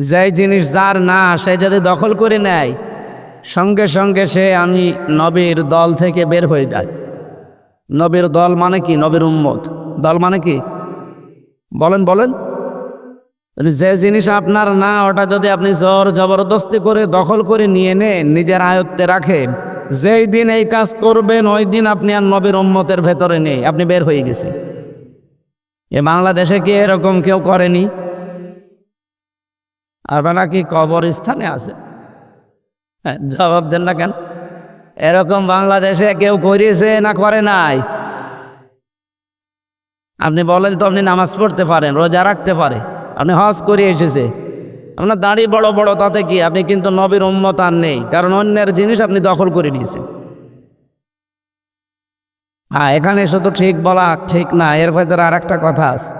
যেই জিনিস যার না সে যদি দখল করে নেয় সঙ্গে সঙ্গে সে আমি নবীর দল থেকে বের হয়ে যায়। নবীর দল মানে কি? নবীর উম্মত। দল মানে কি? বলেন বলেন। যে জিনিস আপনার না ওটা যদি আপনি জোর জবরদস্তি করে দখল করে নিয়ে নেন, নিজের আয়ত্তে রাখেন, যেই দিন এই কাজ করবেন ওই দিন আপনি আর নবীর উম্মতের ভেতরে নেই, আপনি বের হয়ে গেছেন। এ বাংলাদেশে কি এরকম কেউ করেনি? আপনারা কি কবরস্থানে আছে? হ্যাঁ, জবাব দেন না কেন? এরকম বাংলাদেশে কেউ করেছে না করে নাই? আপনি বলেন তো, আপনি নামাজ পড়তে পারেন, রোজা রাখতে পারে, আপনি হজ করে এসেছে, আপনার দাড়ি বড় বড়, তাতে কি? আপনি কিন্তু নবীর উম্মত আর নেই, কারণ অন্যের জিনিস আপনি দখল করে নিয়েছেন। হ্যাঁ, এখানে শুধু ঠিক বলা ঠিক না, এর ভেতরে আর একটা কথা আছে।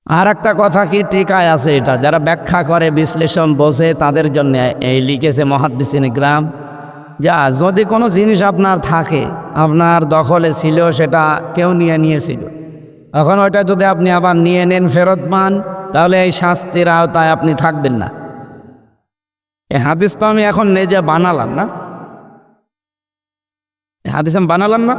আর একটা কথা কি টিকায় আছে, এটা যারা ব্যাখ্যা করে বিশ্লেষণ বোঝে তাদের জন্য এই লিখেছে মুহাদ্দিসিন ইকরাম, যা যদি কোনো জিনিস আপনার থাকে, আপনার দখলে ছিল, সেটা কেউ নিয়েছিল, এখন ওইটা যদি আপনি আবার নিয়ে নেন, ফেরত পান, তাহলে এই শাস্তির আওতায় আপনি থাকবেন না। এই হাদিস তো আমি এখন নিজে বানালাম না, এই হাদিস আমি বানালাম না।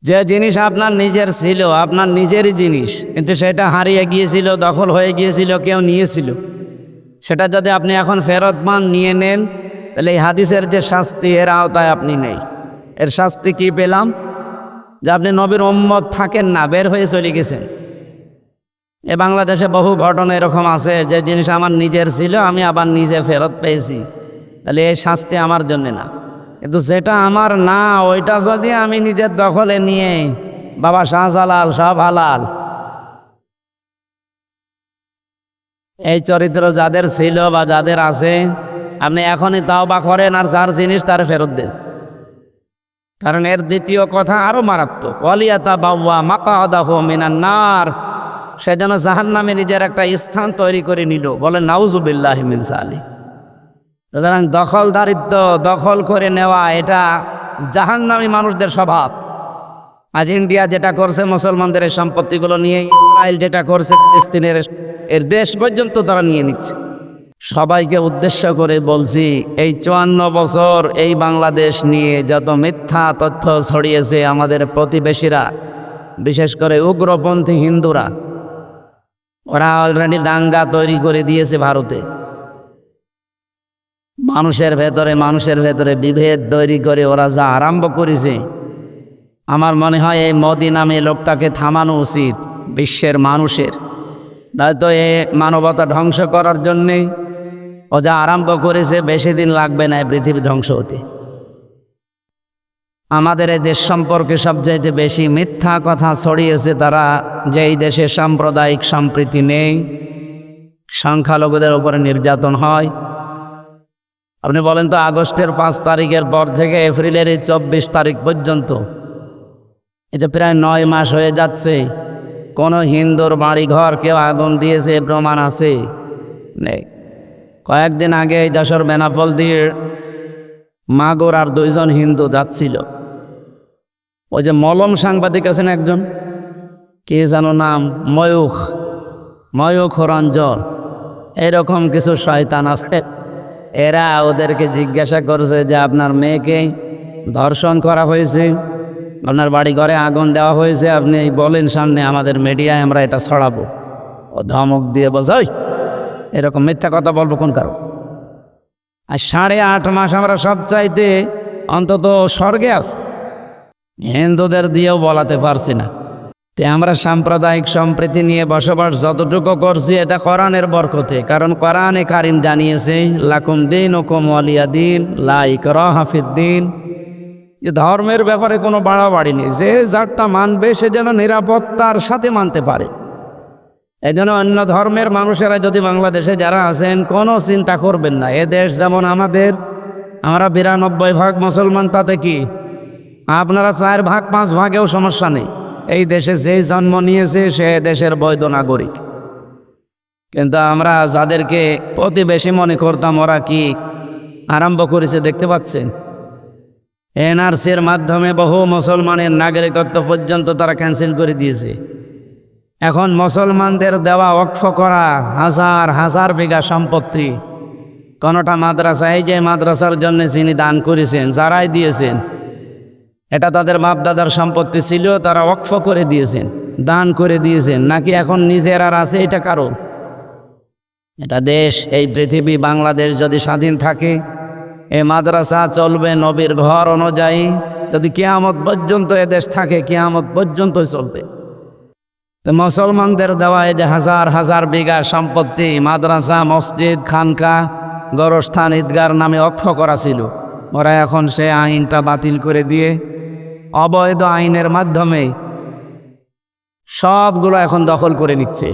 যে জিনিস আপনার নিজের ছিল, আপনার নিজেরই জিনিস, কিন্তু সেটা হারিয়ে গিয়েছিল, দখল হয়ে গিয়েছিল, কেউ নিয়েছিল, সেটা যদি আপনি এখন ফেরত পান, নিয়ে নেন, তাহলে এই হাদিসের যে শাস্তি, এর আওতায় আপনি নেই। এর শাস্তি কি পেলাম? যে আপনি নবীর উম্মত থাকেন না, বের হয়ে চলে গেছেন। এ বাংলাদেশে বহু ঘটনা এরকম আছে, যে জিনিস আমার নিজের ছিল, আমি আবার নিজে ফেরত পেয়েছি, তাহলে এই শাস্তি আমার জন্যে না। কিন্তু যেটা আমার না, ওইটা যদি আমি নিজের দখলে নিয়ে, বাবা শাহজালাল সব হালাল, এই চরিত্র যাদের ছিল বা যাদের আছে, আপনি এখনই তাওবা করেন আর যার জিনিস তার ফেরত দেন। কারণ এর দ্বিতীয় কথা আরো মারাত্মক, ওয়ালিয়াতাবাওয়া মাকআদাহু মিনান নার, সে যেন জাহান্নামে নিজের একটা স্থান তৈরি করে নিল। বলেন নাউজুবিল্লাহি মিন যালিক। সুতরাং দখলদারিত্ব, দখল করে নেওয়া, এটা জাহান্নামী মানুষদের স্বভাব। আজ ইন্ডিয়া যেটা করছে মুসলমানদের এই সম্পত্তিগুলো নিয়ে, ইসরায়েল যেটা করছে ফিলিস্তিনের এর দেশ পর্যন্ত তারা নিয়ে নিচ্ছে। সবাইকে উদ্দেশ্য করে বলছি, এই 54 বছর এই বাংলাদেশ নিয়ে যত মিথ্যা তথ্য ছড়িয়েছে আমাদের প্রতিবেশীরা, বিশেষ করে উগ্রপন্থী হিন্দুরা, ওরা অলরেডি দাঙ্গা তৈরি করে দিয়েছে ভারতে। মানুষের ভেতরে বিভেদ তৈরি করে ওরা যা আরম্ভ করেছে, আমার মনে হয় এই মোদি নামে লোকটাকে থামানো উচিত বিশ্বের মানুষের। নয়তো এ মানবতা ধ্বংস করার জন্যে ও যা আরম্ভ করেছে, বেশি দিন লাগবে না পৃথিবী ধ্বংস হতে। আমাদের এই দেশ সম্পর্কে সবচাইতে বেশি মিথ্যা কথা ছড়িয়েছে তারা, যেই দেশে সাম্প্রদায়িক সম্প্রীতি নেই, সংখ্যালঘুদের উপরে নির্যাতন হয়। আপনি বলেন তো, আগস্টের 5 তারিখের পর থেকে এপ্রিলের এই 24 তারিখ পর্যন্ত, এটা প্রায় 9 মাস হয়ে যাচ্ছে, কোনো হিন্দুর বাড়ি ঘর কেউ আগুন দিয়েছে প্রমাণ আছে? নেই। কয়েকদিন আগে এই যশোর বেনাপোল দিয়ে মাগুর আর 2 জন হিন্দু যাচ্ছিল, ওই যে মলম সাংবাদিক আছেন একজন, কে জানো নাম, ময়ূখ রঞ্জন, এরকম কিছু শয়তান আছে, এরা ওদেরকে জিজ্ঞাসা করছে যে আপনার মেয়েকে ধর্ষণ করা হয়েছে, আপনার বাড়ি ঘরে আগুন দেওয়া হয়েছে, আপনি বলেন সামনে আমাদের মিডিয়ায়, আমরা এটা ছড়াবো। ও ধমক দিয়ে বলছে, ওই এরকম মিথ্যা কথা বলবো কোন কারণ? আর 8.5 মাস আমরা সব চাইতে অন্তত স্বর্গে আছি, হিন্দুদের দিয়েও বলাতে পারছি না। তে আমরা সাম্প্রদায়িক সম্প্রীতি নিয়ে বসবাস যতটুকু করছি, এটা কোরআনের বরকতে। কারণ কোরআনে কারিম জানিয়েছে, লাকুম দীনুকুম ওয়ালিয়া দীন, লা ইকরাহা ফিদ্দীন। যে ধর্মের ব্যাপারে কোনো বাড়াবাড়ি নেই, যে যারটা মানবে সে যেন নিরাপত্তার সাথে মানতে পারে। এই জন্য অন্য ধর্মের মানুষেরা যদি বাংলাদেশে যারা আছেন, কোনো চিন্তা করবেন না, এ দেশ যেমন আমাদের, আমরা 92% মুসলমান, তাতে কি আপনারা 4-5 ভাগেও সমস্যা নেই। এই দেশে যেই জন্ম নিয়েছে সে দেশের বৈধ নাগরিক। কিন্তু আমরা যাদেরকে প্রতিবেশী মনে করতাম, ওরা কি আরম্ভ করেছে দেখতে পাচ্ছেন? এনআরসির মাধ্যমে বহু মুসলমানের নাগরিকত্ব পর্যন্ত তারা ক্যান্সেল করে দিয়েছে। এখন মুসলমানদের দেওয়া ওয়াকফ করা হাজার হাজার বিঘা সম্পত্তি, কোনোটা মাদ্রাসা, এই যে মাদ্রাসার জন্য যিনি দান করেছেন, যারাই দিয়েছেন, এটা তাদের বাপদাদার সম্পত্তি ছিল, তারা ওয়াকফ করে দিয়েছেন, দান করে দিয়েছেন, নাকি এখন নিজের আর আছে? এটা কারো? এটা দেশ, এই পৃথিবী বাংলাদেশ যদি স্বাধীন থাকে, এই মাদ্রাসা চলবে নবীর ঘর অনুযায়ী। যদি কিয়ামত পর্যন্ত এ দেশ থাকে, কিয়ামত পর্যন্ত চলবে। তো মুসলমানদের দেওয়া এই যে হাজার হাজার বিঘা সম্পত্তি, মাদ্রাসা, মসজিদ, খানকা, গরস্থান, ঈদগার নামে ওয়াকফ করা ছিল, ওরা এখন সে আইনটা বাতিল করে দিয়ে অবৈধ আইনের মাধ্যমে সবগুলো এখন দখল করে নিচ্ছে।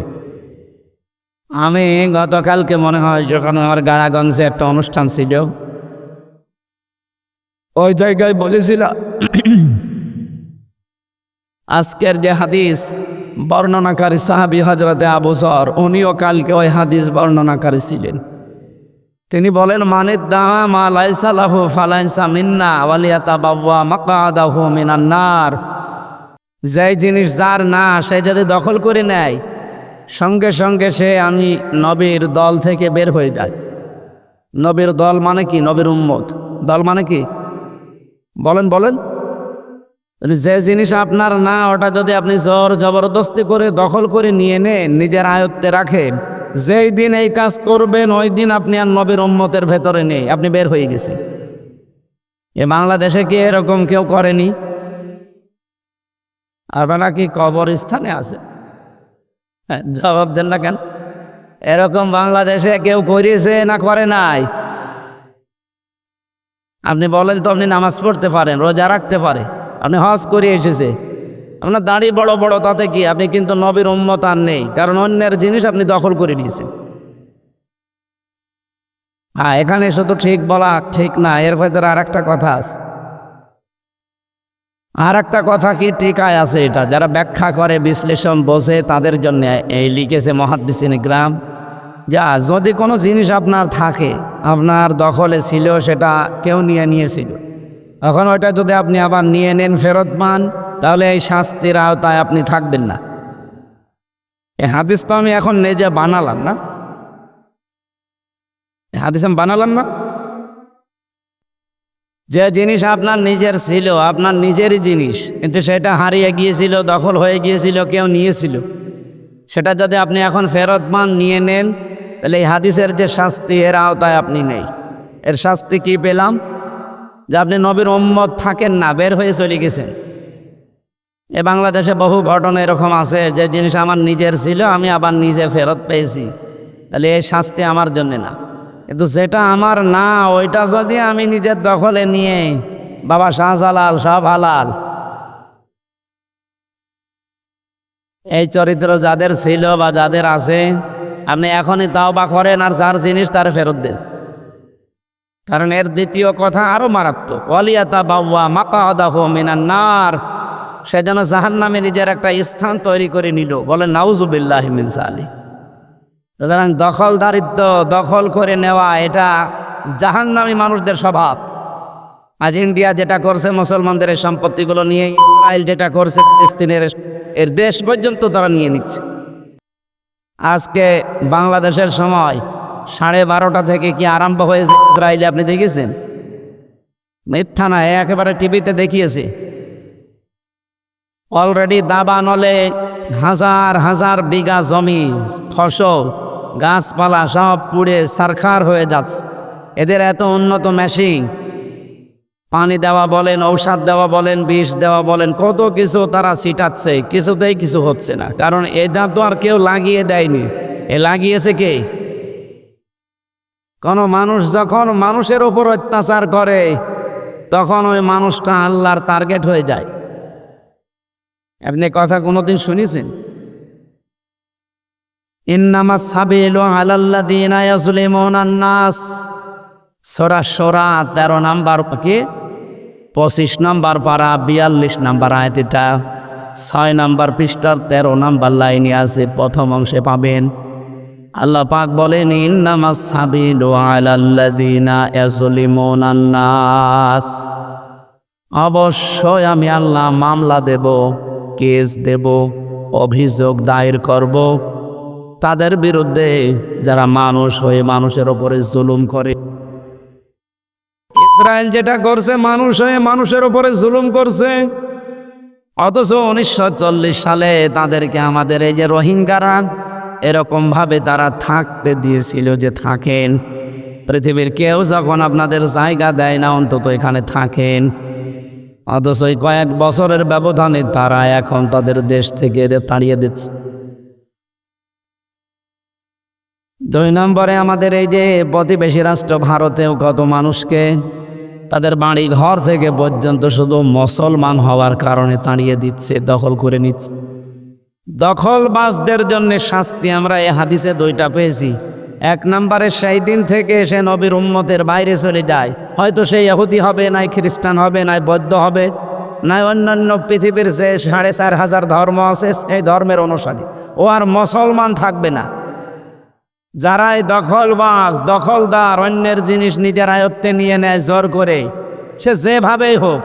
আমি গতকালকে মনে হয় যখন আমার গাড়াগঞ্জে একটা অনুষ্ঠান ছিল, ওই জায়গায় বলেছিল আজকের যে হাদিস বর্ণনাকারী সাহাবী হযরতে আবু যর, উনিও কালকে ওই হাদিস বর্ণনাকারী ছিলেন। তিনি বলেন, মানে দাআ মা লাইসা লাহু ফালাইসা মিন্না ওয়ালিয়াতাবাওয়া মাকআদাহু মিনান নার। যে জিনিস যার না, সে যদি দখল করে নেয়, সঙ্গে সঙ্গে সে আমি নবীর দল থেকে বের হয়ে যায়। নবীর দল মানে কি? নবীর উম্মত। দল মানে কি? বলেন বলেন। যে জিনিস আপনার না, ওটা যদি আপনি জোর জবরদস্তি করে দখল করে নিয়ে নেন, নিজের আয়ত্তে রাখেন, যেই দিন এই কাজ করবেন ওই দিন আপনি আর নবীর উম্মতের ভেতরে নেই, আপনি বের হয়ে গেছেন। এ বাংলাদেশে কি এরকম কেউ করেনি? আপনারা কি কবরস্থানে আছে? জবাব দেন না কেন? এরকম বাংলাদেশে কেউ করেছে না করে নাই? আপনি বলেন তো, আপনি নামাজ পড়তে পারেন, রোজা রাখতে পারে, আপনি হজ করে এসেছে, আপনার দাড়ি বড় বড়, তাতে কি? আপনি কিন্তু নবীর উম্মত আর নেই, কারণ অন্যের জিনিস আপনি দখল করে নিয়েছেন। হ্যাঁ, এখানে শুধু ঠিক বলা ঠিক না, এর ভেতরে আর একটা কথা আছে। আর একটা কথা কি টিকায় আছে, এটা যারা ব্যাখ্যা করে, বিশ্লেষণ বোঝে, তাদের জন্য এই লিখেছে মুহাদ্দিসিন ইকরাম, যা যদি কোনো জিনিস আপনার থাকে, আপনার দখলে ছিল, সেটা কেউ নিয়েছিল, এখন ওইটা যদি আপনি আবার নিয়ে নেন, ফেরত পান, তাহলে এই শাস্তির আওতায় আপনি থাকবেন না। এই হাদিস তো আমি এখন নিজে বানালাম না, এই হাদিস আমি বানালাম না। যে জিনিস আপনার নিজের ছিল, আপনার নিজেরই জিনিস, কিন্তু সেটা হারিয়ে গিয়েছিল, দখল হয়ে গিয়েছিল, কেউ নিয়েছিল, সেটা যদি আপনি এখন ফেরত পান, নিয়ে নেন, তাহলে এই হাদিসের যে শাস্তি, এর আওতায় আপনি নেই। এর শাস্তি কি পেলাম? যে আপনি নবীর উম্মত থাকেন না, বের হয়ে চলে গেছেন। এ বাংলাদেশে বহু ঘটনা এরকম আছে, যে জিনিস আমার নিজের ছিল, আমি আবার নিজে ফেরত পেয়েছি, তাহলে এই শাস্তি আমার জন্যে না। কিন্তু যেটা আমার না, ওইটা যদি আমি নিজের দখলে নিয়ে, বাবা শাহজালাল, সব হালাল, এই চরিত্র যাদের ছিল বা যাদের আছে, আপনি এখনই তাওবা করেন আর যার জিনিস তার ফেরত দেন। কারণ এর দ্বিতীয় কথা আরো মারাত্মক, ওয়ালিয়াতাবাওয়া মাকআদাহু মিনান নার। সে যেন জাহান্নামে নিজের একটা স্থান তৈরি করে নিল, বলে নাউজুবিল্লাহি মিন যালিক। সুতরাং দখলদারিত্ব, দখল করে নেওয়া, এটা জাহান্নামী মানুষদের স্বভাব। আজ ইন্ডিয়া যেটা করছে মুসলমানদের এই সম্পত্তিগুলো নিয়ে, ইসরায়েল যেটা করছে ফিলিস্তিনের, এর দেশ পর্যন্ত তারা নিয়ে নিচ্ছে। আজকে বাংলাদেশের সময় 12:30 থেকে কি আরম্ভ হয়েছে ইসরায়েলে, আপনি দেখেছেন? মিথ্যা না, একেবারে টিভিতে দেখিয়েছে। অলরেডি দাবানলে হাজার হাজার বিঘা জমি, ফসল, গাছপালা সব পুড়ে ছারখার হয়ে যাচ্ছে। এদের এত উন্নত মেশিন, পানি দেওয়া বলেন, ঔষধ দেওয়া বলেন, বিষ দেওয়া বলেন, কত কিছু তারা ছিটাচ্ছে, কিছুতেই কিছু হচ্ছে না। কারণ এটা তো আর কেউ লাগিয়ে দেয়নি, এ লাগিয়েছে কে? কোন মানুষ যখন মানুষের উপর অত্যাচার করে, তখন ওই মানুষটা আল্লাহর টার্গেট হয়ে যায়। আপনি কথা কোনোদিন শুনেছেন? ইন্নামাস সাবিলু আলাল্লাযীনা ইয়াজলিমুনান নাস, সূরা শূরা 13 নাম্বার কি 25 নাম্বার পারা 42 নাম্বার আয়াত, এটা 6 নাম্বার পৃষ্ঠার 13 নাম্বার লাইনে আছে, প্রথম অংশে পাবেন। আল্লাহ পাক বলেন, ইন্নামাস সাবিলু আলাল্লাযীনা ইয়াজলিমুনান নাস, অবশ্যই আমি আল্লাহ মামলা দেব, কেস দেব অভিযোগ দায়ের করব তাদের বিরুদ্ধে যারা মানুষ হয়ে মানুষের ওপরে জুলুম করে। ইসরায়েল যেটা করছে, মানুষ হয়ে মানুষের ওপরে জুলুম করছে, অথচ 1940 সালে তাদেরকে আমাদের এই যে রোহিঙ্গারা এরকম ভাবে তারা থাকতে দিয়েছিল যে থাকেন, পৃথিবীর কেউ যখন আপনাদের জায়গা দেয় না অন্তত এখানে থাকেন, অথচ এই কয়েক বছরের ব্যবধানে তারা এখন তাদের দেশ থেকে এদের তাড়িয়ে দিচ্ছে। 2 নম্বরে আমাদের এই যে প্রতিবেশী রাষ্ট্র ভারতেও কত মানুষকে তাদের বাড়ি ঘর থেকে পর্যন্ত শুধু মুসলমান হওয়ার কারণে তাড়িয়ে দিচ্ছে, দখল করে নিচ্ছে। দখলবাজদের জন্য শাস্তি আমরা এই হাদিসে 2টা পেয়েছি। 1 নম্বরে সেই দিন থেকে সে নবীর উম্মতের বাইরে চলে যায়, হয়তো সে ইহুদি হবে, নাই খ্রিস্টান হবে, নাই বৌদ্ধ হবে, নাই অন্যান্য পৃথিবীর যে 4500 ধর্ম আছে সেই ধর্মের অনুসারী, ও আর মুসলমান থাকবে না। যারা এই দখলবাজ, দখলদার, অন্যের জিনিস নিজের আয়ত্তে নিয়ে নেয় জোর করে, সে যেভাবেই হোক,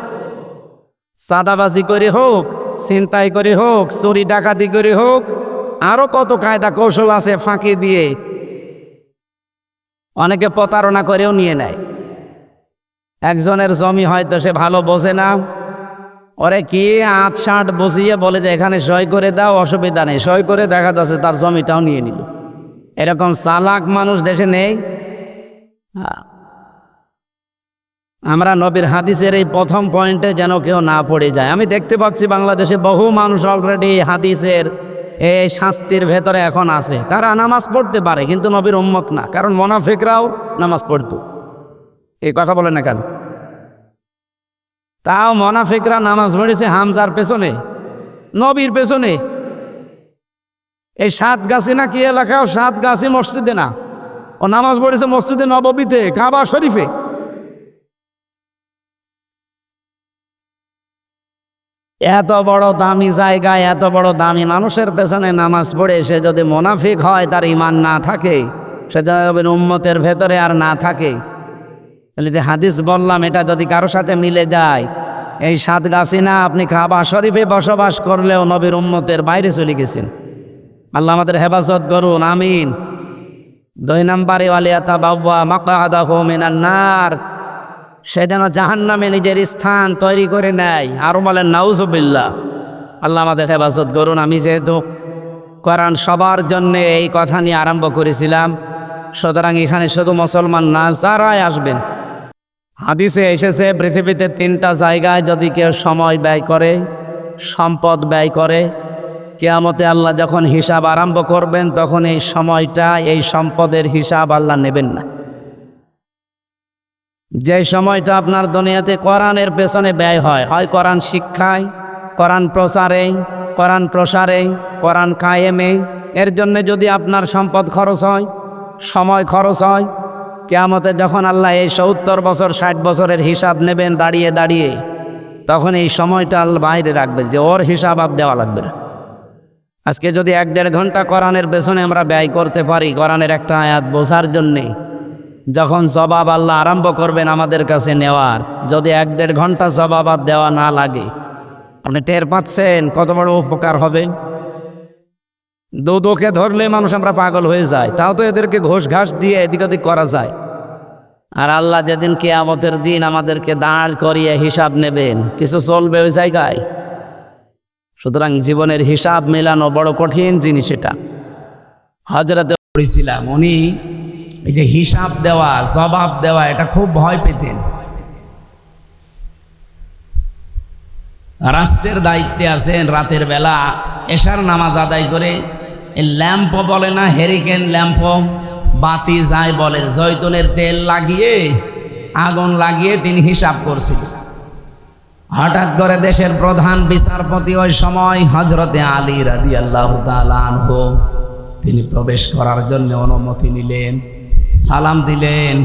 চাঁদাবাজি করে হোক, ছিনতাই করে হোক, চুরি ডাকাতি করে হোক, আরো কত কায়দা কৌশল আছে ফাঁকি দিয়ে, অনেকে প্রতারণা করেও নিয়ে নেয়। একজনের জমি হয়তো সে ভালো বোঝে না, ওরে কি 8-60 বসিয়ে বলে যে এখানে সই করে দাও, অসুবিধা নেই, সই করে দেখা যাচ্ছে তার জমিটাও নিয়ে নিল। এরকম চালাক মানুষ দেশে নেই। আমরা নবীর হাদিসের এই প্রথম পয়েন্টে যেন কেউ না পড়ে যায়। আমি দেখতে পাচ্ছি বাংলাদেশে বহু মানুষ অলরেডি হাদিসের এই শাস্তির ভেতরে এখন আছে। তারা নামাজ পড়তে পারে কিন্তু নবীর উম্মত না, কারণ মুনাফিকরাও নামাজ পড়তো। এই কথা বলে না কেন? তাও মুনাফিকরা নামাজ পড়েছে হামজার পেছনে, নবীর পেছনে। এই 7 গাছি না কি এলাকায়, 7 গাছি মসজিদে না, ও নামাজ পড়েছে মসজিদে নববীতে, কাবা শরীফে। এত বড় দামি জায়গায় এত বড় দামি মানুষের পেছনে নামাজ পড়ে সে যদি মুনাফিক হয়, তার ঈমান না থাকে, সে যদি উম্মতের ভেতরে আর না থাকে, তাহলে যে হাদিস বললাম এটা যদি কারো সাথে মিলে যায়, এই 7 গাছি না, আপনি কাবা শরীফে বসবাস করলেও নবীর উম্মতের বাইরে চলে গেছেন। আল্লাহ আমাদের হেফাজত করুন, আমিন। 2 নম্বরে ওয়ালিয়াতাবাওয়া মাকআদাহু মিনান নার, সে যেন জাহান্নামে নিজের স্থান তৈরি করে নেয়। আরো বলেন নাউজুবিল্লাহ। আল্লাহ আমাদের হেফাজত করুন। আমি যেহেতু কোরআন সবার জন্য এই কথা নিয়ে আরম্ভ করেছিলাম, সুতরাং এখানে শুধু মুসলমান না, যারাই আসবেন, হাদিসে এসেছে পৃথিবীতে 3টা জায়গায় যদি কেউ সময় ব্যয় করে, সম্পদ ব্যয় করে, কিয়ামতে আল্লাহ যখন হিসাব আরম্ভ করবেন তখন এই সময়টা, এই সম্পদের হিসাব আল্লাহ নেবেন না। যে সময়টা আপনার দুনিয়াতে কোরআনের পেছনে ব্যয় হয়, হয় কোরআন শিক্ষায়, কোরআন প্রচারে, কোরআন প্রসারে, কোরআন কায়েমে, এর জন্য যদি আপনার সম্পদ খরচ হয়, সময় খরচ হয়, কিয়ামতে যখন আল্লাহ এই 70 বছর 60 বছরের হিসাব নেবেন দাঁড়িয়ে দাঁড়িয়ে, তখন এই সময়টা আল্লাহ বাইরে রাখবেন যে ওর হিসাব আপ দেওয়া লাগবে না। আজকে যদি 1-1.5 ঘন্টা কোরআনের পেছনে আমরা ব্যয় করতে পারি কোরআনের একটা আয়াত বোঝার জন্যে, যখন জবাব আল্লাহ আরম্ভ করবেন আমাদের কাছে নেওয়ার, যদি 1-1.5 ঘন্টা জবাব আর দেওয়া না লাগে, আপনি টের পাচ্ছেন কত বড় উপকার হবে। দুদকে ধরলে মানুষ আমরা পাগল হয়ে যায়, তাও তো এদেরকে ঘোষ ঘাস দিয়ে এদিক ওদিক করা যায়। আর আল্লাহ যেদিন কিয়ামতের দিন আমাদেরকে দাঁড় করিয়ে হিসাব নেবেন, কিছু চলবে ওই জায়গায়। সুতরাং জীবনের হিসাব মেলানো বড় কঠিন জিনিস। এটা হযরতে পড়েছিলাম, উনি এই যে হিসাব দেওয়া, জবাব দেওয়া, এটা খুব ভয় পেতেন। রাষ্ট্রের দায়িত্বে আছেন, রাতের বেলা এশার নামাজ আদায় করে এই ল্যাম্প বলে না, হেরিকেন ল্যাম্প, বাতি যায় বলে, জয়তুনের তেল লাগিয়ে আগুন লাগিয়ে তিনি হিসাব করছিলেন। হঠাৎ করে দেশের প্রধান বিচারপতি ওই সময় হযরতে আলী রাদিয়াল্লাহু তাআলা আনহু, তিনি প্রবেশ করার জন্য অনুমতি নিলেন, সালাম দিলেন।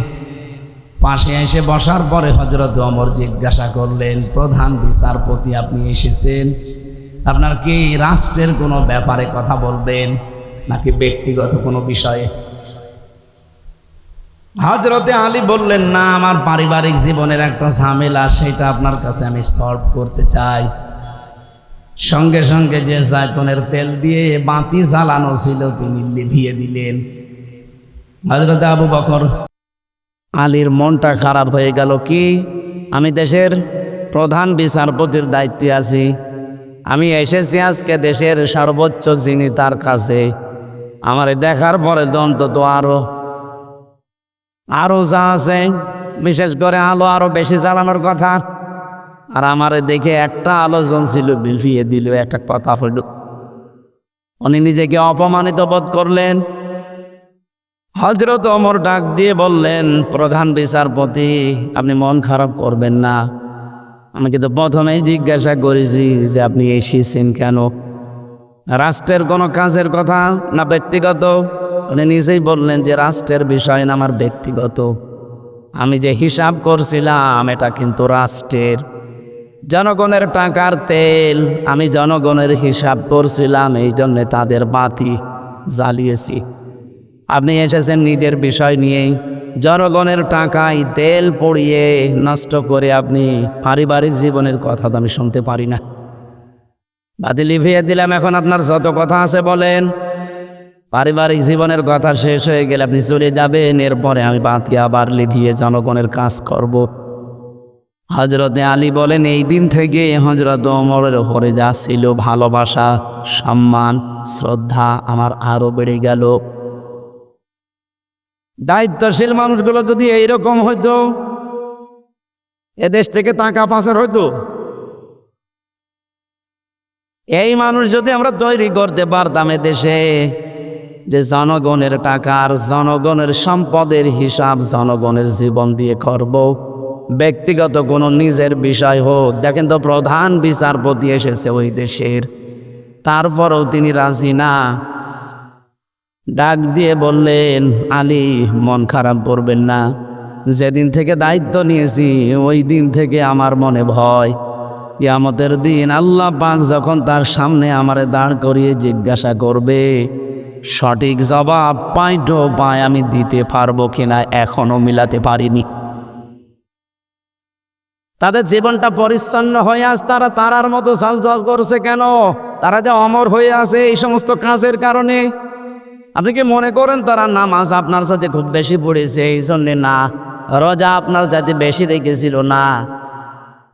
পাশে এসে বসার পরে হযরত ওমর জিজ্ঞাসা করলেন, প্রধান বিচারপতি আপনি এসেছেন, আপনার কি রাষ্ট্রের কোনো ব্যাপারে কথা বলবেন নাকি ব্যক্তিগত কোনো বিষয়ে? হযরতে আলী বললেন, না, আমার পারিবারিক জীবনের একটা ঝামেলা, সেটা আপনার কাছে আমি সলভ করতে চাই। সঙ্গে সঙ্গে যে জায়তুনের তেল দিয়ে বাতি জ্বালানো ছিল তিনি লিভিয়ে দিলেন। হযরত আবু বকর আলীর মনটা খারাপ হয়ে গেল, কি আমি দেশের প্রধান বিচারপতির দায়িত্বে আছি, আমি এসেছি আজকে দেশের সর্বোচ্চ যিনি তার কাছে, আমার দেখার পরে তো অন্তত আরো যা আছে বিশেষ করে আলো আরো বেশি জ্বালানোর কথা, আর আমারে দেখে একটা আলো জ্বলছিল বিলিয়ে দিল, একটা কথা হইল। উনি নিজেকে অপমানিত বোধ করলেন। হযরত ওমর ডাক দিয়ে বললেন, প্রধান বিচারপতি আপনি মন খারাপ করবেন না, আমি কিন্তু প্রথমেই জিজ্ঞাসা করেছি যে আপনি এসেছেন কেন, রাষ্ট্রের কোনো কাজের কথা না ব্যক্তিগত? উনি নিজেই বললেন যে রাষ্ট্রের বিষয় না আমার ব্যক্তিগত, আমি যে হিসাব করছিলাম এটা কিন্তু রাষ্ট্রের, জনগণের টাকার তেল, আমি জনগণের হিসাব করছিলাম, এই জন্যে তাদের বাতি জ্বালিয়েছি। আপনি এসেছেন নিজের বিষয় নিয়েই, জনগণের টাকায় তেল পড়িয়ে নষ্ট করে আপনি পারিবারিক জীবনের কথা তো আমি শুনতে পারি না। বাতি লিভিয়ে দিলাম, এখন আপনার যত কথা আছে বলেন, পারিবারিক জীবনের কথা শেষ হয়ে গেলে আপনি চলে যাবেন, এরপরে আমি বাতি আবার লিভিয়ে জনগণের কাজ করব। হযরতে আলী বলেন, এই দিন থেকে হযরত ওমরের উপরে যা ছিল ভালোবাসা, সম্মান, শ্রদ্ধা আমার আরো বেড়ে গেল। দায়িত্বশীল মানুষগুলো যদি এইরকম হইতো, এদেশ থেকে টাকা পাচার হইতো। এই মানুষ যদি আমরা তৈরি করতে পারতাম এদেশে, যে জনগণের টাকার, জনগণের সম্পদের হিসাব জনগণের জীবন দিয়ে করব, ব্যক্তিগত কোনো নিজের বিষয় হোক। দেখেন তো প্রধান বিচারপতি এসেছে ওই দেশের, তারপরেও তিনি রাজি না। ডাক দিয়ে বললেন, আলী মন খারাপ করবেন না, যেদিন থেকে দায়িত্ব নিয়েছি ওই দিন থেকে আমার মনে ভয়, কিয়ামতের দিন আল্লাহ পাক যখন তার সামনে আমারে দাঁড় করিয়ে জিজ্ঞাসা করবে, সঠিক জবাব পাইটো পায় আমি দিতে পারবো কিনা এখনো মিলাতে পারিনি। তাদের জীবনটা পরিচ্ছন্ন হয়ে আস, তারা তারার মতো ঝলঝল করছে কেন? তারা যে অমর হয়ে আছে এই সমস্ত কাজের কারণে। আপনি কি মনে করেন তারা নামাজ আপনার সাথে খুব বেশি পড়েছে এই জন্যে? না। রোজা আপনার যাতে বেশি রেখেছিল? না।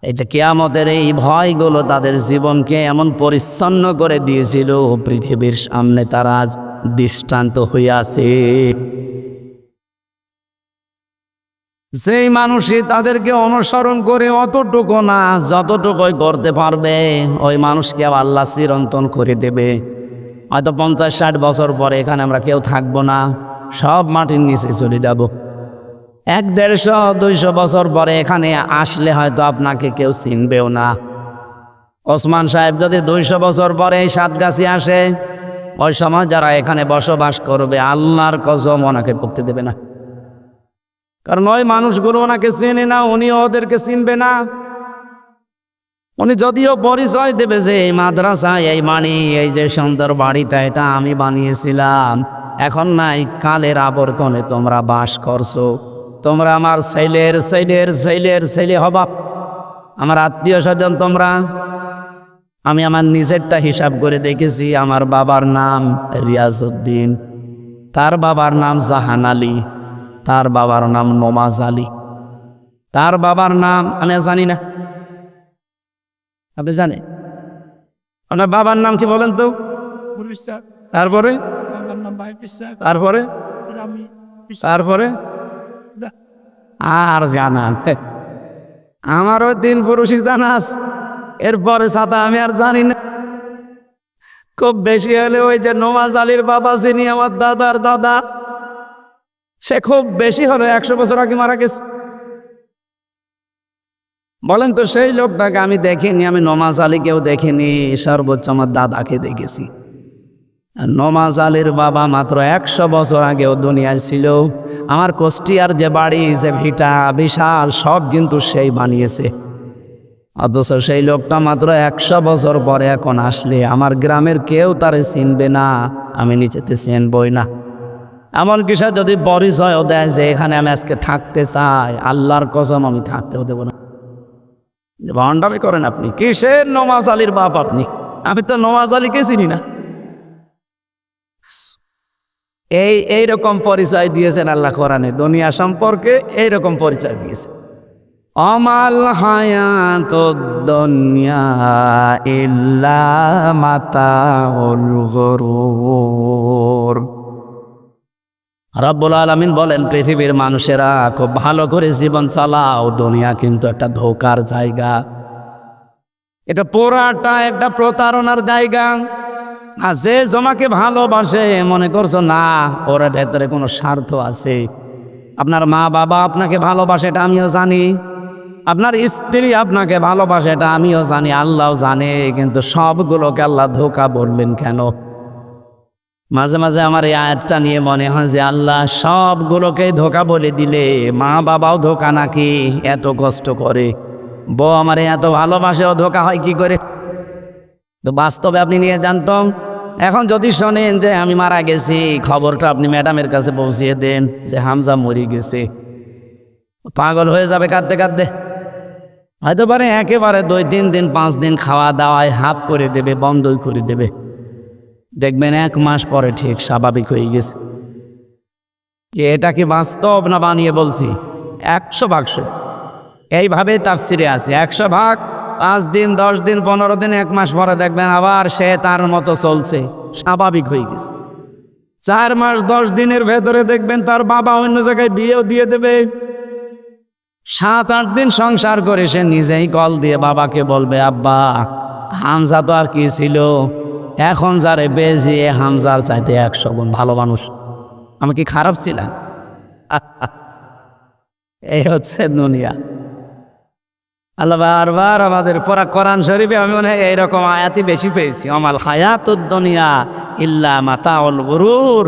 এই যে কিয়ামতের এই ভয়গুলো তাদের জীবনকে এমন পরিচ্ছন্ন করে দিয়েছিল, পৃথিবীর সামনে তারা আজ দৃষ্টান্ত হয়ে আছে। যেই মানুষই তাদেরকে অনুসরণ করে অতটুকু না, যতটুকুই করতে পারবে ওই মানুষকে আল্লাহ চিরন্তন করে দেবে। হয়তো 50-60 বছর পরে এখানে আমরা কেউ থাকবো না, সব মাটির নিচে চলে যাব। 100-150-200 বছর পরে এখানে আসলে হয়তো আপনাকে কেউ চিনবেও না। ওসমান সাহেব যদি 200 বছর পরে এই সাতগাছি আসে, ওই সময় যারা এখানে বসবাস করবে আল্লাহর কসম ওনাকে পড়তে দেবে না, কারণ ওই মানুষগুলো ওনাকে চেনে না, উনিও ওদেরকে চিনবে না। উনি যদিও পরিচয় দেবে যে এই মাদ্রাসা, এই মানি, এই যে সুন্দর বাড়িটা এটা আমি বানিয়েছিলাম, এখন নাই কালের আবর্তনে তোমরা বাস করছো, তোমরা আমার ছেলের ছেলের ছেলের ছেলে হবা, আমার আত্মীয় স্বজন তোমরা। আমি আমার নিজেরটা হিসাব করে দেখেছি, আমার বাবার নাম রিয়াজউদ্দিন, তার বাবার নাম জাহান আলী, তার বাবার নাম নমাজ আলী, তার বাবার নাম আমি জানি না, আপনি জানেন? আপনার বাবার নাম কি বলেন তো? তারপরে তারপরে তারপরে আর জানা আমারও 3 পুরুষই জানাস, এরপরে সাথে আমি আর জানি না। খুব বেশি হলে ওই যে নমাজ আলীর বাবা যিনি আমার দাদার দাদা, সে খুব বেশি হলো 100 বছর আগে মারা গেছে। বলেন তো সেই লোকটাকে আমি দেখিনি, আমি নমাজ আলীকেও দেখিনি, সর্বোচ্চ আমার দাদাকে দেখেছি। নমাজ আলীর বাবা মাত্র 100 বছর আগেও দুনিয়ায় ছিল। আমার কুষ্টিয়ার যে বাড়ি, যে ভিটা বিশাল, সব কিন্তু সেই বানিয়েছে। অথচ সেই লোকটা মাত্র 100 বছর পরে এখন আসলে আমার গ্রামের কেউ তারে চিনবে না, আমি নিজেতে চিনবই না। এমন কিছু যদি পরিচয়ও দেয় যে এখানে আমি আজকে থাকতে চাই, আল্লাহর কসম আমি থাকতেও দেব না। ভণ্ডামি করেন আপনি। কিসের নমাজ আলীর বাপ আপনি? আমি তো নওয়াজ আলীকে চিনি না। এইরকম পরিচয় দিয়েছেন আল্লাহ কোরআনে, দুনিয়া সম্পর্কে এইরকম পরিচয় দিয়েছে। অমাল হায়াতুদ দুনিয়া ইল্লা মাতাউল গুরুর। রব্বুল আলামিন বলেন, পৃথিবীর মানুষেরা খুব ভালো করে জীবন চালাও, দুনিয়া কিন্তু একটা ধোঁকার জায়গা, এটা পুরাটা একটা প্রতারণার জায়গা। আর যে তোমাকে ভালোবাসে মনে করছো না ওর ভেতরে কোনো স্বার্থ আছে। আপনার মা বাবা আপনাকে ভালোবাসে এটা আমিও জানি, আপনার স্ত্রী আপনাকে ভালোবাসে এটা আমিও জানি, আল্লাহও জানে, কিন্তু সবগুলোকে আল্লাহ ধোঁকা বললেন কেন? মাঝে মাঝে আমার এই আয়াতটা নিয়ে মনে হয় যে আল্লাহ সবগুলোকে ধোঁকা বলে দিলে মা বাবাও ধোঁকা নাকি? এত কষ্ট করে বউ আমারে এত ভালোবাসেও ধোঁকা হয় কি করে? তো বাস্তবে আপনি নিয়ে জানতাম। এখন যদি শোনেন যে আমি মারা গেছি, খবরটা আপনি ম্যাডামের কাছে পৌঁছিয়ে দেন যে হামজা মরে গেছে, পাগল হয়ে যাবে কাঁদতে কাঁদতে। হয়তো পারে একেবারে 2-3 দিন 5 দিন খাওয়া দাওয়ায় হাফ করে দেবে, বন্ধই করে দেবে। দেখবেন 1 মাস পরে ঠিক স্বাভাবিক হয়ে গেছে। এটা কি বাস্তব না বানিয়ে বলছি? 100% এইভাবে তাফসিরে আছে। 100 ভাগ 5 দিন 10 দিন 15 দিন 1 মাস পরে দেখবেন আবার সে তার মতো চলছে, স্বাভাবিক হয়ে গেছে। 4 মাস 10 দিনের ভেতরে দেখবেন তার বাবা অন্য জায়গায় বিয়েও দিয়ে দেবে। 7-8 দিন সংসার করে সে নিজেই কল দিয়ে বাবাকে বলবে, আব্বা হামজা তো আর কি ছিল, এখন যারে বেজি হামজার চাইতে 100 গুণ ভালো মানুষ, আমি কি খারাপ ছিলাম? এই হচ্ছে দুনিয়া। আল্লাহ বারবার আমাদের পড়া কোরআন শরীফে আমি মনে হয় এইরকম আয়াতই বেশি পেয়েছি। আমাল হায়াতুদ দুনিয়া ইল্লা মাতাউল গুরুর।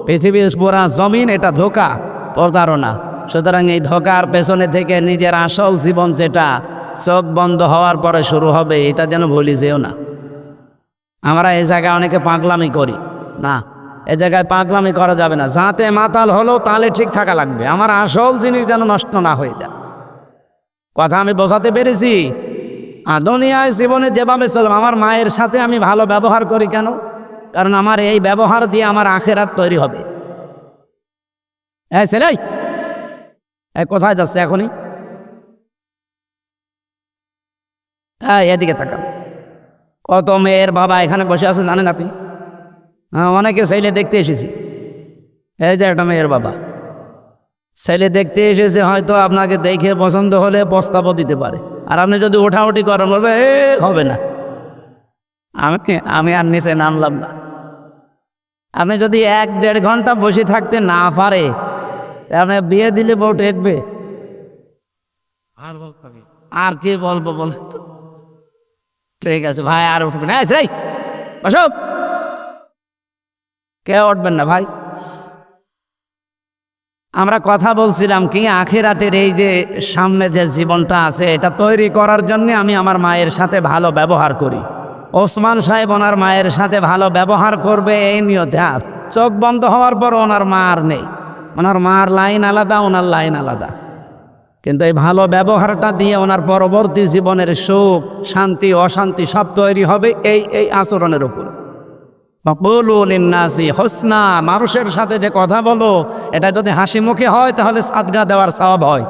পৃথিবীর পুরা জমিন এটা ধোঁকা, প্রতারণা। সুতরাং এই ধোঁকার পেছনে থেকে নিজের আসল জীবন যেটা চোখ বন্ধ হওয়ার পরে শুরু হবে, এটা যেন ভুলে যেও না। আমরা এই জায়গায় অনেকে পাগলামি করি না, এ জায়গায় পাগলামি করা যাবে না। যাতে মাতাল হলেও তালে ঠিক থাকা লাগবে, আমার আসল জিনিস যেন নষ্ট না হয়ে যায়। কথা আমি বোঝাতে পেরেছি? দুনিয়ায় জীবনে যেভাবে চলবে, আমার মায়ের সাথে আমি ভালো ব্যবহার করি কেন? কারণ আমার এই ব্যবহার দিয়ে আমার আখেরাত তৈরি হবে। হ্যাঁ ছেলে, কোথায় যাচ্ছে এখনই? হ্যাঁ এদিকে তাকান। কত মেয়ের বাবা এখানে বসে আছে জানেন আপনি? হ্যাঁ, অনেকে ছেলে দেখতে এসেছি। এই যে একটা মেয়ের বাবা ছেলে দেখতে এসেছে, হয়তো আপনাকে দেখে পছন্দ হলে প্রস্তাবও দিতে পারে। আর আপনি যদি ওঠাউঠি করেন বলবে হবে না, আমি আর নিচে নামলাম না। আপনি যদি 1-1.5 ঘন্টা বসে থাকতে না পারে, আপনি বিয়ে দিলে বউ টেকবে? আর কি বলবো বল? ঠিক আছে ভাই, আর উঠবেন? হ্যাঁ সেই বসো, কে উঠবেন না ভাই? আমরা কথা বলছিলাম কি আখিরাতের এই যে সামনে যে জীবনটা আছে, এটা তৈরি করার জন্য আমি আমার মায়ের সাথে ভালো ব্যবহার করি। ওসমান সাহেব ওনার মায়ের সাথে ভালো ব্যবহার করবে এই নিয়তে। চোখ বন্ধ হওয়ার পর ওনার মা আর নেই, ওনার মার লাইন আলাদা, ওনার লাইন আলাদা। কিন্তু এই ভালো ব্যবহারটা দিয়ে ওনার পরবর্তী জীবনের সুখ শান্তি অশান্তি সব তৈরি হবে এই আচরণের উপর। হোসনা, মানুষের সাথে যে কথা বলো এটা যদি হাসি মুখে হয় তাহলে সাদগা দেওয়ার সওয়াব হয়।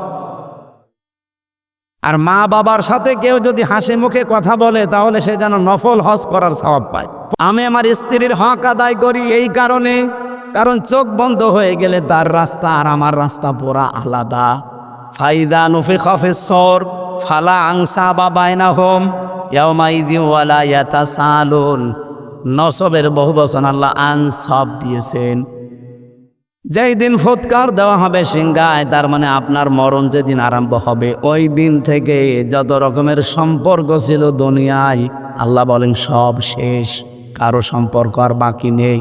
আর মা বাবার সাথে কেউ যদি হাসি মুখে কথা বলে তাহলে সে যেন নফল হজ করার সওয়াব পায়। আমি আমার স্ত্রীর হক আদায় করি এই কারণে, কারণ চোখ বন্ধ হয়ে গেলে তার রাস্তা আর আমার রাস্তা পুরা আলাদা। ফাইদা নুফিখা ফিস-সূর ফালা আনসাবা বাইনাহুম ইয়াওমাইযিন ওয়ালা ইয়াতাসালুন। নসবের বহু বচন আল্লাহ আনসাব দিয়েছেন। যেই দিন ফুৎকার দেওয়া হবে সিংহায়, তার মানে আপনার মরণ যেদিন আরম্ভ হবে, ওই দিন থেকে যত রকমের সম্পর্ক ছিল দুনিয়ায় আল্লাহ বলেন সব শেষ, কারো সম্পর্ক আর বাকি নেই।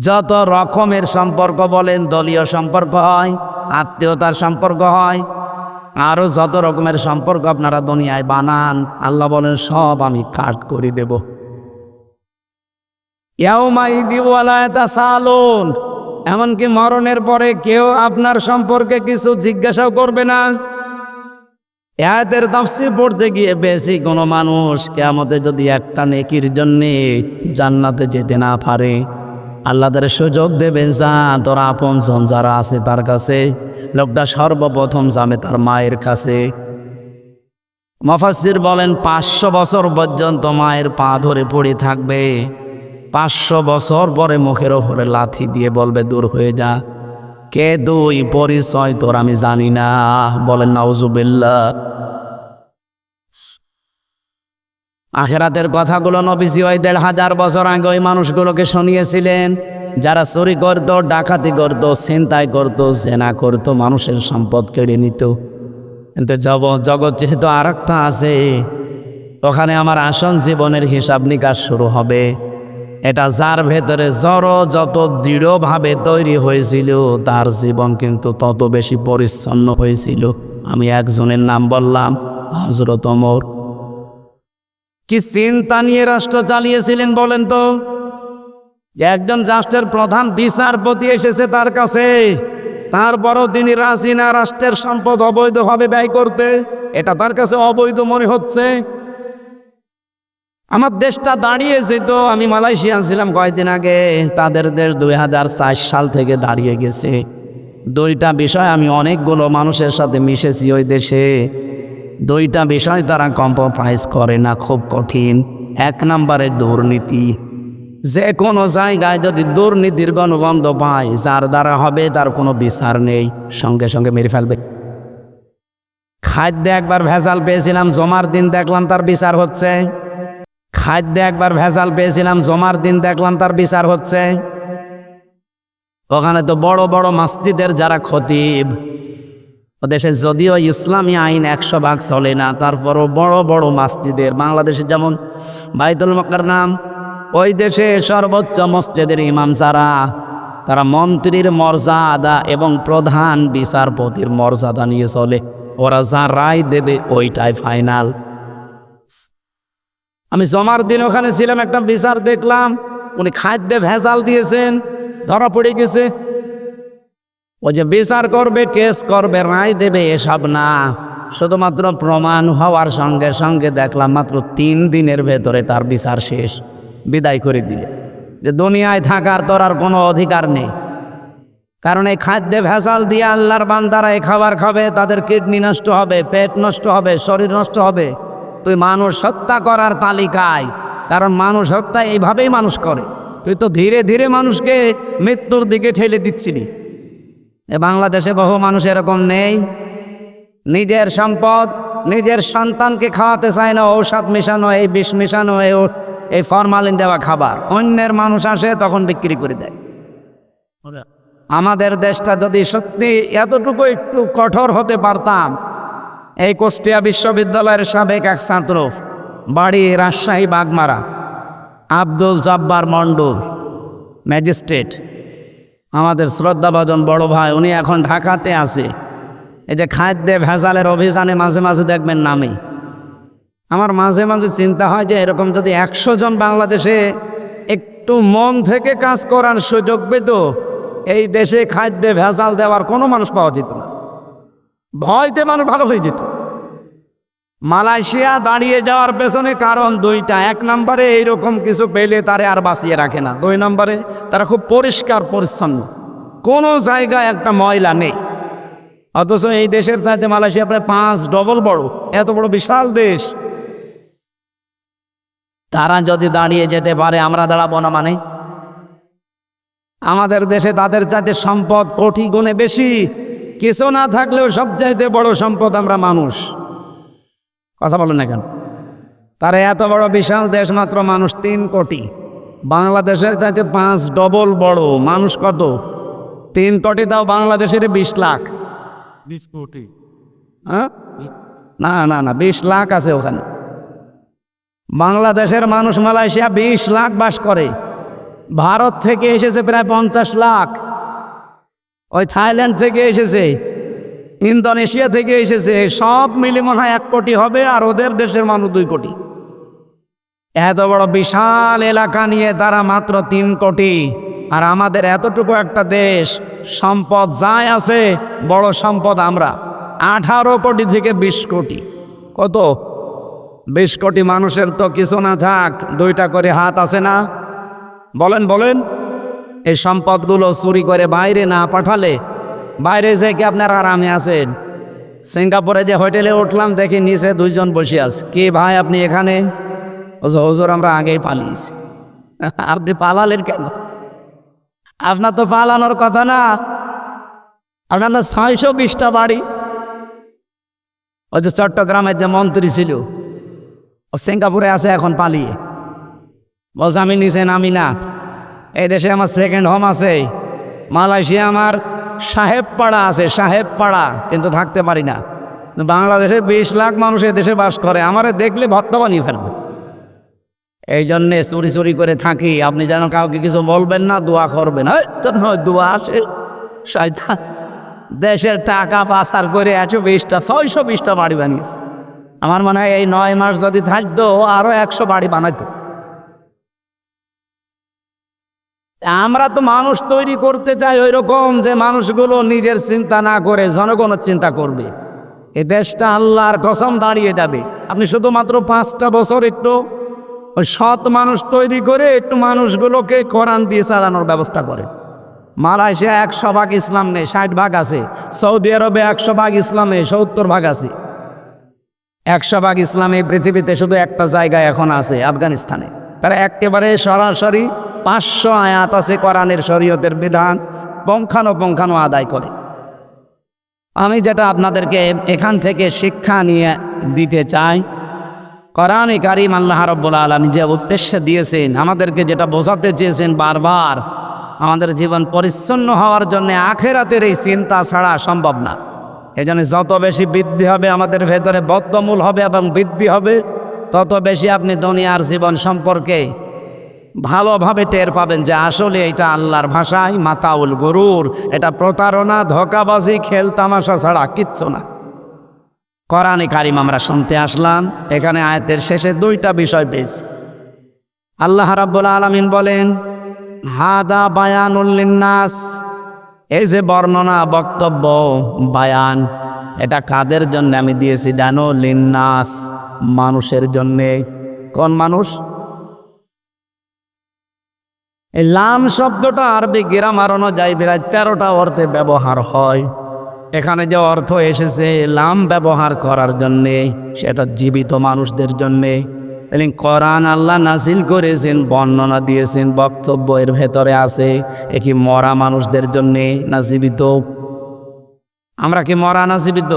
যত রকমের সম্পর্ক বলেন, দলীয় সম্পর্ক হয়, আত্মীয়তার সম্পর্ক হয়, আরও যত রকমের সম্পর্ক আপনারা দুনিয়ায় বানান, আল্লাহ বলেন সব আমি কাট করে দেব। ইয়াউমাইযিন ওয়ালা ইয়াতাসালুন, এমনকি মরণের পরে কেউ আপনার সম্পর্কে কিছু জিজ্ঞাসাও করবে না। আয়াতের তাফসীর পড়তে গিয়ে বেশি কোনো মানুষ কিয়ামতে যদি একটা নেকির জন্যে জান্নাতে যেতে না পারে, আল্লাহ তার সুযোগ দেবেন, যা তোর আপনজন যারা আছে তার কাছে। লোকটা সর্বপ্রথম যাবে তার মায়ের কাছে। মুফাসসির বলেন 500 বছর পর্যন্ত মায়ের পা ধরে পড়ে থাকবে। 500 বছর পরে মুখের ওপরে লাথি দিয়ে বলবে, দূর হয়ে যা, কে তুই, পরিচয় তোর আমি জানি না। বলেন নাউজুবিল্লাহ। আখিরাতের কথাগুলো নবীজি ওই 1500 বছর আগে ওই মানুষগুলোকে শুনিয়েছিলেন, যারা চুরি করতো, ডাকাতি করতো, ছিনতাই করতো, জেনা করতো, মানুষের সম্পদ কেড়ে নিত। কিন্তু জগৎ যেহেতু আর একটা আছে, ওখানে আমার আসল জীবনের হিসাব নিকাশ শুরু হবে। এটা যার ভেতরে জড় যত দৃঢ়ভাবে তৈরি হয়েছিল, তার জীবন কিন্তু তত বেশি পরিচ্ছন্ন হয়েছিল। আমি একজনের নাম বললাম, হযরত ওমর। কি চিন্তা নিয়ে রাষ্ট্র চালিয়েছিলেন বলেন তো? যে একজন রাষ্ট্রের প্রধান বিচারপতি এসেছে তার কাছে, তারপরও তিনি রাজি না রাষ্ট্রের সম্পদ অবৈধভাবে ব্যয় করতে। এটা তার কাছে অবৈধ মনে হচ্ছে। আমার দেশটা দাঁড়িয়েছে তো, আমি মালয়েশিয়া ছিলাম কয়েকদিন আগে, তাদের দেশ 2004 সাল থেকে দাঁড়িয়ে গেছে। দুইটা বিষয়, আমি অনেকগুলো মানুষের সাথে মিশেছি ওই দেশে, দুইটা বিষয় তারা কম্প্রোমাইজ করে না, খুব কঠিন। 1 নম্বরে দুর্নীতি। যে কোনো জায়গায় যদি দুর্নীতির গণগন্ধ পায়, যার দ্বারা হবে তার কোনো বিচার নেই, সঙ্গে সঙ্গে মেরে ফেলবে। খাদ্যে একবার ভেজাল পেয়েছিলাম, জমার দিন দেখলাম তার বিচার হচ্ছে। খাদ্যে একবার ভেজাল পেয়েছিলাম, জমার দিন দেখলাম তার বিচার হচ্ছে। ওখানে তো বড় বড় মসজিদের যারা খতিব, ও দেশে যদিও ইসলামী আইন 100 ভাগ চলে না, তারপরও বড় বড় মসজিদের, বাংলাদেশে যেমন বাইতুল মুকাররম, ওই দেশে সর্বোচ্চ মসজিদের ইমাম যারা, তারা মন্ত্রীর মর্যাদা এবং প্রধান বিচারপতির মর্যাদা নিয়ে চলে। ওরা যা রায় দেবে ওইটাই ফাইনাল। আমি জমার দিন ওখানে ছিলাম, একটা বিচার দেখলাম, উনি খাদ্যে ভেজাল দিয়েছেন, ধরা পড়ে গেছে। ওই যে বিচার করবে, কেস করবে, রায় দেবে, এসব না, শুধুমাত্র প্রমাণ হওয়ার সঙ্গে সঙ্গে দেখলাম মাত্র 3 দিনের ভেতরে তার বিচার শেষ, বিদায় করে দিলে। যে দুনিয়ায় থাকার তোর আর কোনো অধিকার নেই, কারণ এই খাদ্যে ভেজাল দিয়ে আল্লাহর বান্দারা এই খাবার খাবে, তাদের কিডনি নষ্ট হবে, পেট নষ্ট হবে, শরীর নষ্ট হবে। তুই মানুষ হত্যা করার তালিকায়, কারণ মানুষ হত্যা এইভাবেই মানুষ করে। তুই তো ধীরে ধীরে মানুষকে মৃত্যুর দিকে ঠেলে দিচ্ছিলি। বাংলাদেশে বহু মানুষ এরকম নেই, নিজের সম্পদ নিজের সন্তানকে খাওয়াতে চায় না, ঔষধ মেশানো, এই বিষ মেশানো, এই ফরমালিন দেওয়া খাবার। অন্যের মানুষ আসে তখন বিক্রি করে দেয়। আমাদের দেশটা যদি সত্যি এতটুকু একটু কঠোর হতে পারতাম। এই কুষ্টিয়া বিশ্ববিদ্যালয়ের সাবেক এক ছাত্র, বাড়ি রাজশাহী বাগমারা, আব্দুল জব্বার মণ্ডল, ম্যাজিস্ট্রেট, আমাদের শ্রদ্ধাভাজন বড় ভাই, উনি এখন ঢাকাতে আছে। এই যে খাদ্যে ভেজালের অভিযানে মাঝে মাঝে দেখবেন নামে। আমার মাঝে মাঝে চিন্তা হয় যে এরকম যদি 100 জন বাংলাদেশে একটু মন থেকে কাজ করার সুযোগ পেত, এই দেশে খাদ্যে ভেজাল দেওয়ার কোনো মানুষ পাওয়া যেত না, ভয়তে মানুষ ভালো হয়ে যেত। মালয়েশিয়া দাঁড়িয়ে যাওয়ার পেছনে কারণ 2টা। 1 নম্বরে এইরকম কিছু পেলে তারে আর বাঁচিয়ে রাখে না। 2 নম্বরে তারা খুব পরিষ্কার পরিচ্ছন্ন, কোনো জায়গায় একটা ময়লা নেই। অথচ এই দেশের চাইতে মালয়েশিয়া প্রায় 5 ডবল বড়, এত বড় বিশাল দেশ। তারা যদি দাঁড়িয়ে যেতে পারে, আমরা দাঁড়াবো না মানে? আমাদের দেশে তাদের চাইতে সম্পদ কোটি গুণে বেশি। কিছু না থাকলেও সবচাইতে বড় সম্পদ আমরা মানুষ। কথা বলেন না কেন? তারা এত বড় বিশাল দেশ, মাত্র মানুষ 3 কোটি। বাংলাদেশের চাইতে 5 ডবল বড়। মানুষ কত? 3 কোটি, তাও বাংলাদেশের 20 লাখ। 20 কোটি। হ্যাঁ, না না না, 20 লাখ আছে ওখানে। বাংলাদেশের মানুষ মালয়েশিয়া 20 লাখ বাস করে। ভারত থেকে এসেছে প্রায় 50 লাখ, ওই থাইল্যান্ড থেকে এসেছে, ইন্দোনেশিয়া থেকে এসেছে, সব মিলে মনে হয় 1 কোটি হবে, আর ওদের দেশের মানুষ 2 কোটি। এত বড় বিশাল এলাকা নিয়ে তারা মাত্র 3 কোটি। আর আমাদের এতটুকু একটা দেশ, সম্পদ যাই আছে, বড় সম্পদ আমরা। 18 কোটি থেকে 20 কোটি। কত? 20 কোটি মানুষের তো কিছু না থাক 2টা করে হাত আছে না? বলেন বলেন, এই সম্পদগুলো চুরি করে বাইরে না পাঠালে, বাইরে যে কি আপনার আরামে আছেন? সিঙ্গাপুরে যে হোটেলে উঠলাম দেখি নিচে 2 জন বসে আছে। কি ভাই আপনি এখানে? হুজুর আমরা আগেই পালিয়েছি। আপনি পালালেন কেন? আপনার তো পালানোর কথা না। আপনার 620টা বাড়ি। ওই যে চট্টগ্রামের যে মন্ত্রী ছিল ও সিঙ্গাপুরে আছে এখন পালিয়ে, বলছে আমি নিচে নামি না। এই দেশে আমার সেকেন্ড হোম আছে, মালয়েশিয়া আমার সাহেব পাড়া আছে, সাহেব পাড়া, কিন্তু থাকতে পারি না। বাংলাদেশে 20 লাখ মানুষ এ দেশে বাস করে, আমারে দেখলে ভত্তা বানিয়ে ফেলবে। এই জন্যে চুরি চুরি করে থাকি। আপনি যেন কাউকে কিছু বলবেন না, দোয়া করবেন। তো নয় দোয়া আসে শয়তান দেশের টাকা পাচার করে 120টা 620টা বাড়ি বানিয়েছে। আমার মনে হয় এই 9 মাস যদি থাকতো আরো 100 বাড়ি বানাইতো। আমরা তো মানুষ তৈরি করতে চাই ওই রকম যে মানুষগুলো নিজের চিন্তা না করে জনগণের চিন্তা করবে। এই দেশটা আল্লাহর কসম দাঁড়িয়ে যাবে। আপনি শুধুমাত্র 5টা বছর একটু ওই সৎ মানুষ তৈরি করে একটু মানুষগুলোকে কোরআন দিয়ে চালানোর ব্যবস্থা করে। মালয়েশিয়া 100 ভাগ ইসলাম নেই, 60 ভাগ আছে। সৌদি আরবে 100 ভাগ ইসলামে 70 ভাগ আছে। 100 ভাগ ইসলামে পৃথিবীতে শুধু একটা জায়গায় এখন আছে, আফগানিস্তানে। তারা একেবারে সরাসরি 500 আয়াত আছে কোরআনের শরীয়তের বিধান পঙ্খানো আদায় করে। আমি যেটা আপনাদেরকে এখান থেকে শিক্ষা নিয়ে দিতে চাই, কোরআনে কারীম আল্লাহ রাব্বুল আলামিন যে উদ্দেশ্য দিয়েছেন, আমাদেরকে যেটা বোঝাতে চেয়েছেন বারবার, আমাদের জীবন পরিচ্ছন্ন হওয়ার জন্য আখেরাতের এই চিন্তা ছাড়া সম্ভব না। এজন্য যত বেশি বৃদ্ধি হবে আমাদের ভেতরে বদ্ধমূল হবে এবং বৃদ্ধি হবে, তত বেশি আপনি দুনিয়ার জীবন সম্পর্কে ভালোভাবে টের পাবেন যে আসলে এটা আল্লাহর ভাষায় মাতাউল গুরুর, এটা প্রতারণা, ধোঁকাবাজি, খেল তামাশা ছাড়া কিচ্ছু না। কোরআনে কারীম আমরা শুনতে আসলাম, এখানে আয়াতের শেষে 2টা বিষয় পেয়েছি। আল্লাহ রাব্বুল আলামিন বলেন হাদা বায়ানুল লিন্নাস, এই যে বর্ণনা, বক্তব্য, বায়ান, এটা কাদের জন্য আমি দিয়েছি জানো? লিন্নাস, মানুষের জন্যে। কোন মানুষ? এই লাম শব্দটা আরবি গ্রামার অনুযায়ী প্রায় 13টা অর্থে ব্যবহার হয়। এখানে যে অর্থ এসেছে লাম ব্যবহার করার জন্যে, সেটা জীবিত মানুষদের জন্যে। কোরআন আল্লাহ নাজিল করেছেন, বর্ণনা দিয়েছেন, বক্তব্য এর ভেতরে আছে। এ কি মরা মানুষদের জন্যে না জীবিত? আমরা কি মরা না জীবিত?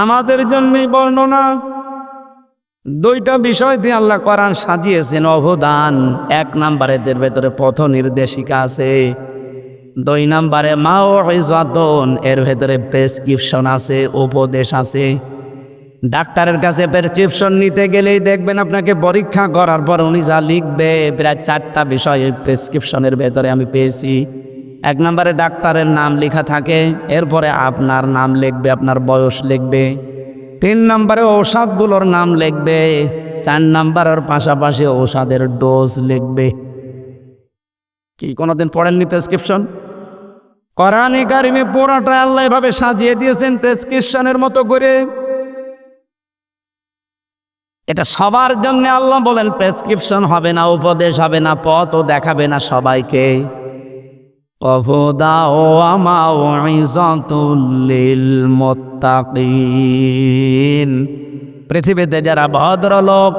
আমাদের জন্যই বর্ণনা। 2টা বিষয় দিয়ে আল্লাহ কোরআন সাজিয়েছেন অবদান। 1 নম্বরে এদের ভেতরে পথ নির্দেশিকা আছে। 2 নম্বরে মাউইযাতুন, এর ভেতরে প্রেসক্রিপশন আছে, উপদেশ আছে। ডাক্তারের কাছে প্রেসক্রিপশন নিতে গেলেই দেখবেন আপনাকে পরীক্ষা করার পর উনি যা লিখবে, প্রায় 4টা বিষয় প্রেসক্রিপশনের ভেতরে আমি পেয়েছি। 1 নম্বরে ডাক্তারের নাম লেখা থাকে, এরপরে আপনার নাম লিখবে, আপনার বয়স লিখবে। 3 নম্বরে ঔষধগুলোর নাম লিখবে। 4 নম্বরের পাশাপাশি ঔষধের ডোজ লিখবে। কি কোনোদিন পড়েননি প্রেসক্রিপশন? কোরআনে কারিমে পুরোটা আল্লাহ এভাবে সাজিয়ে দিয়েছেন প্রেসক্রিপশনের মতো করে। এটা সবার জন্য আল্লাহ বলেন প্রেসক্রিপশন হবে না, উপদেশ হবে না, পথও দেখাবে না সবাইকে। পৃথিবীতে যারা ভদ্রলোক,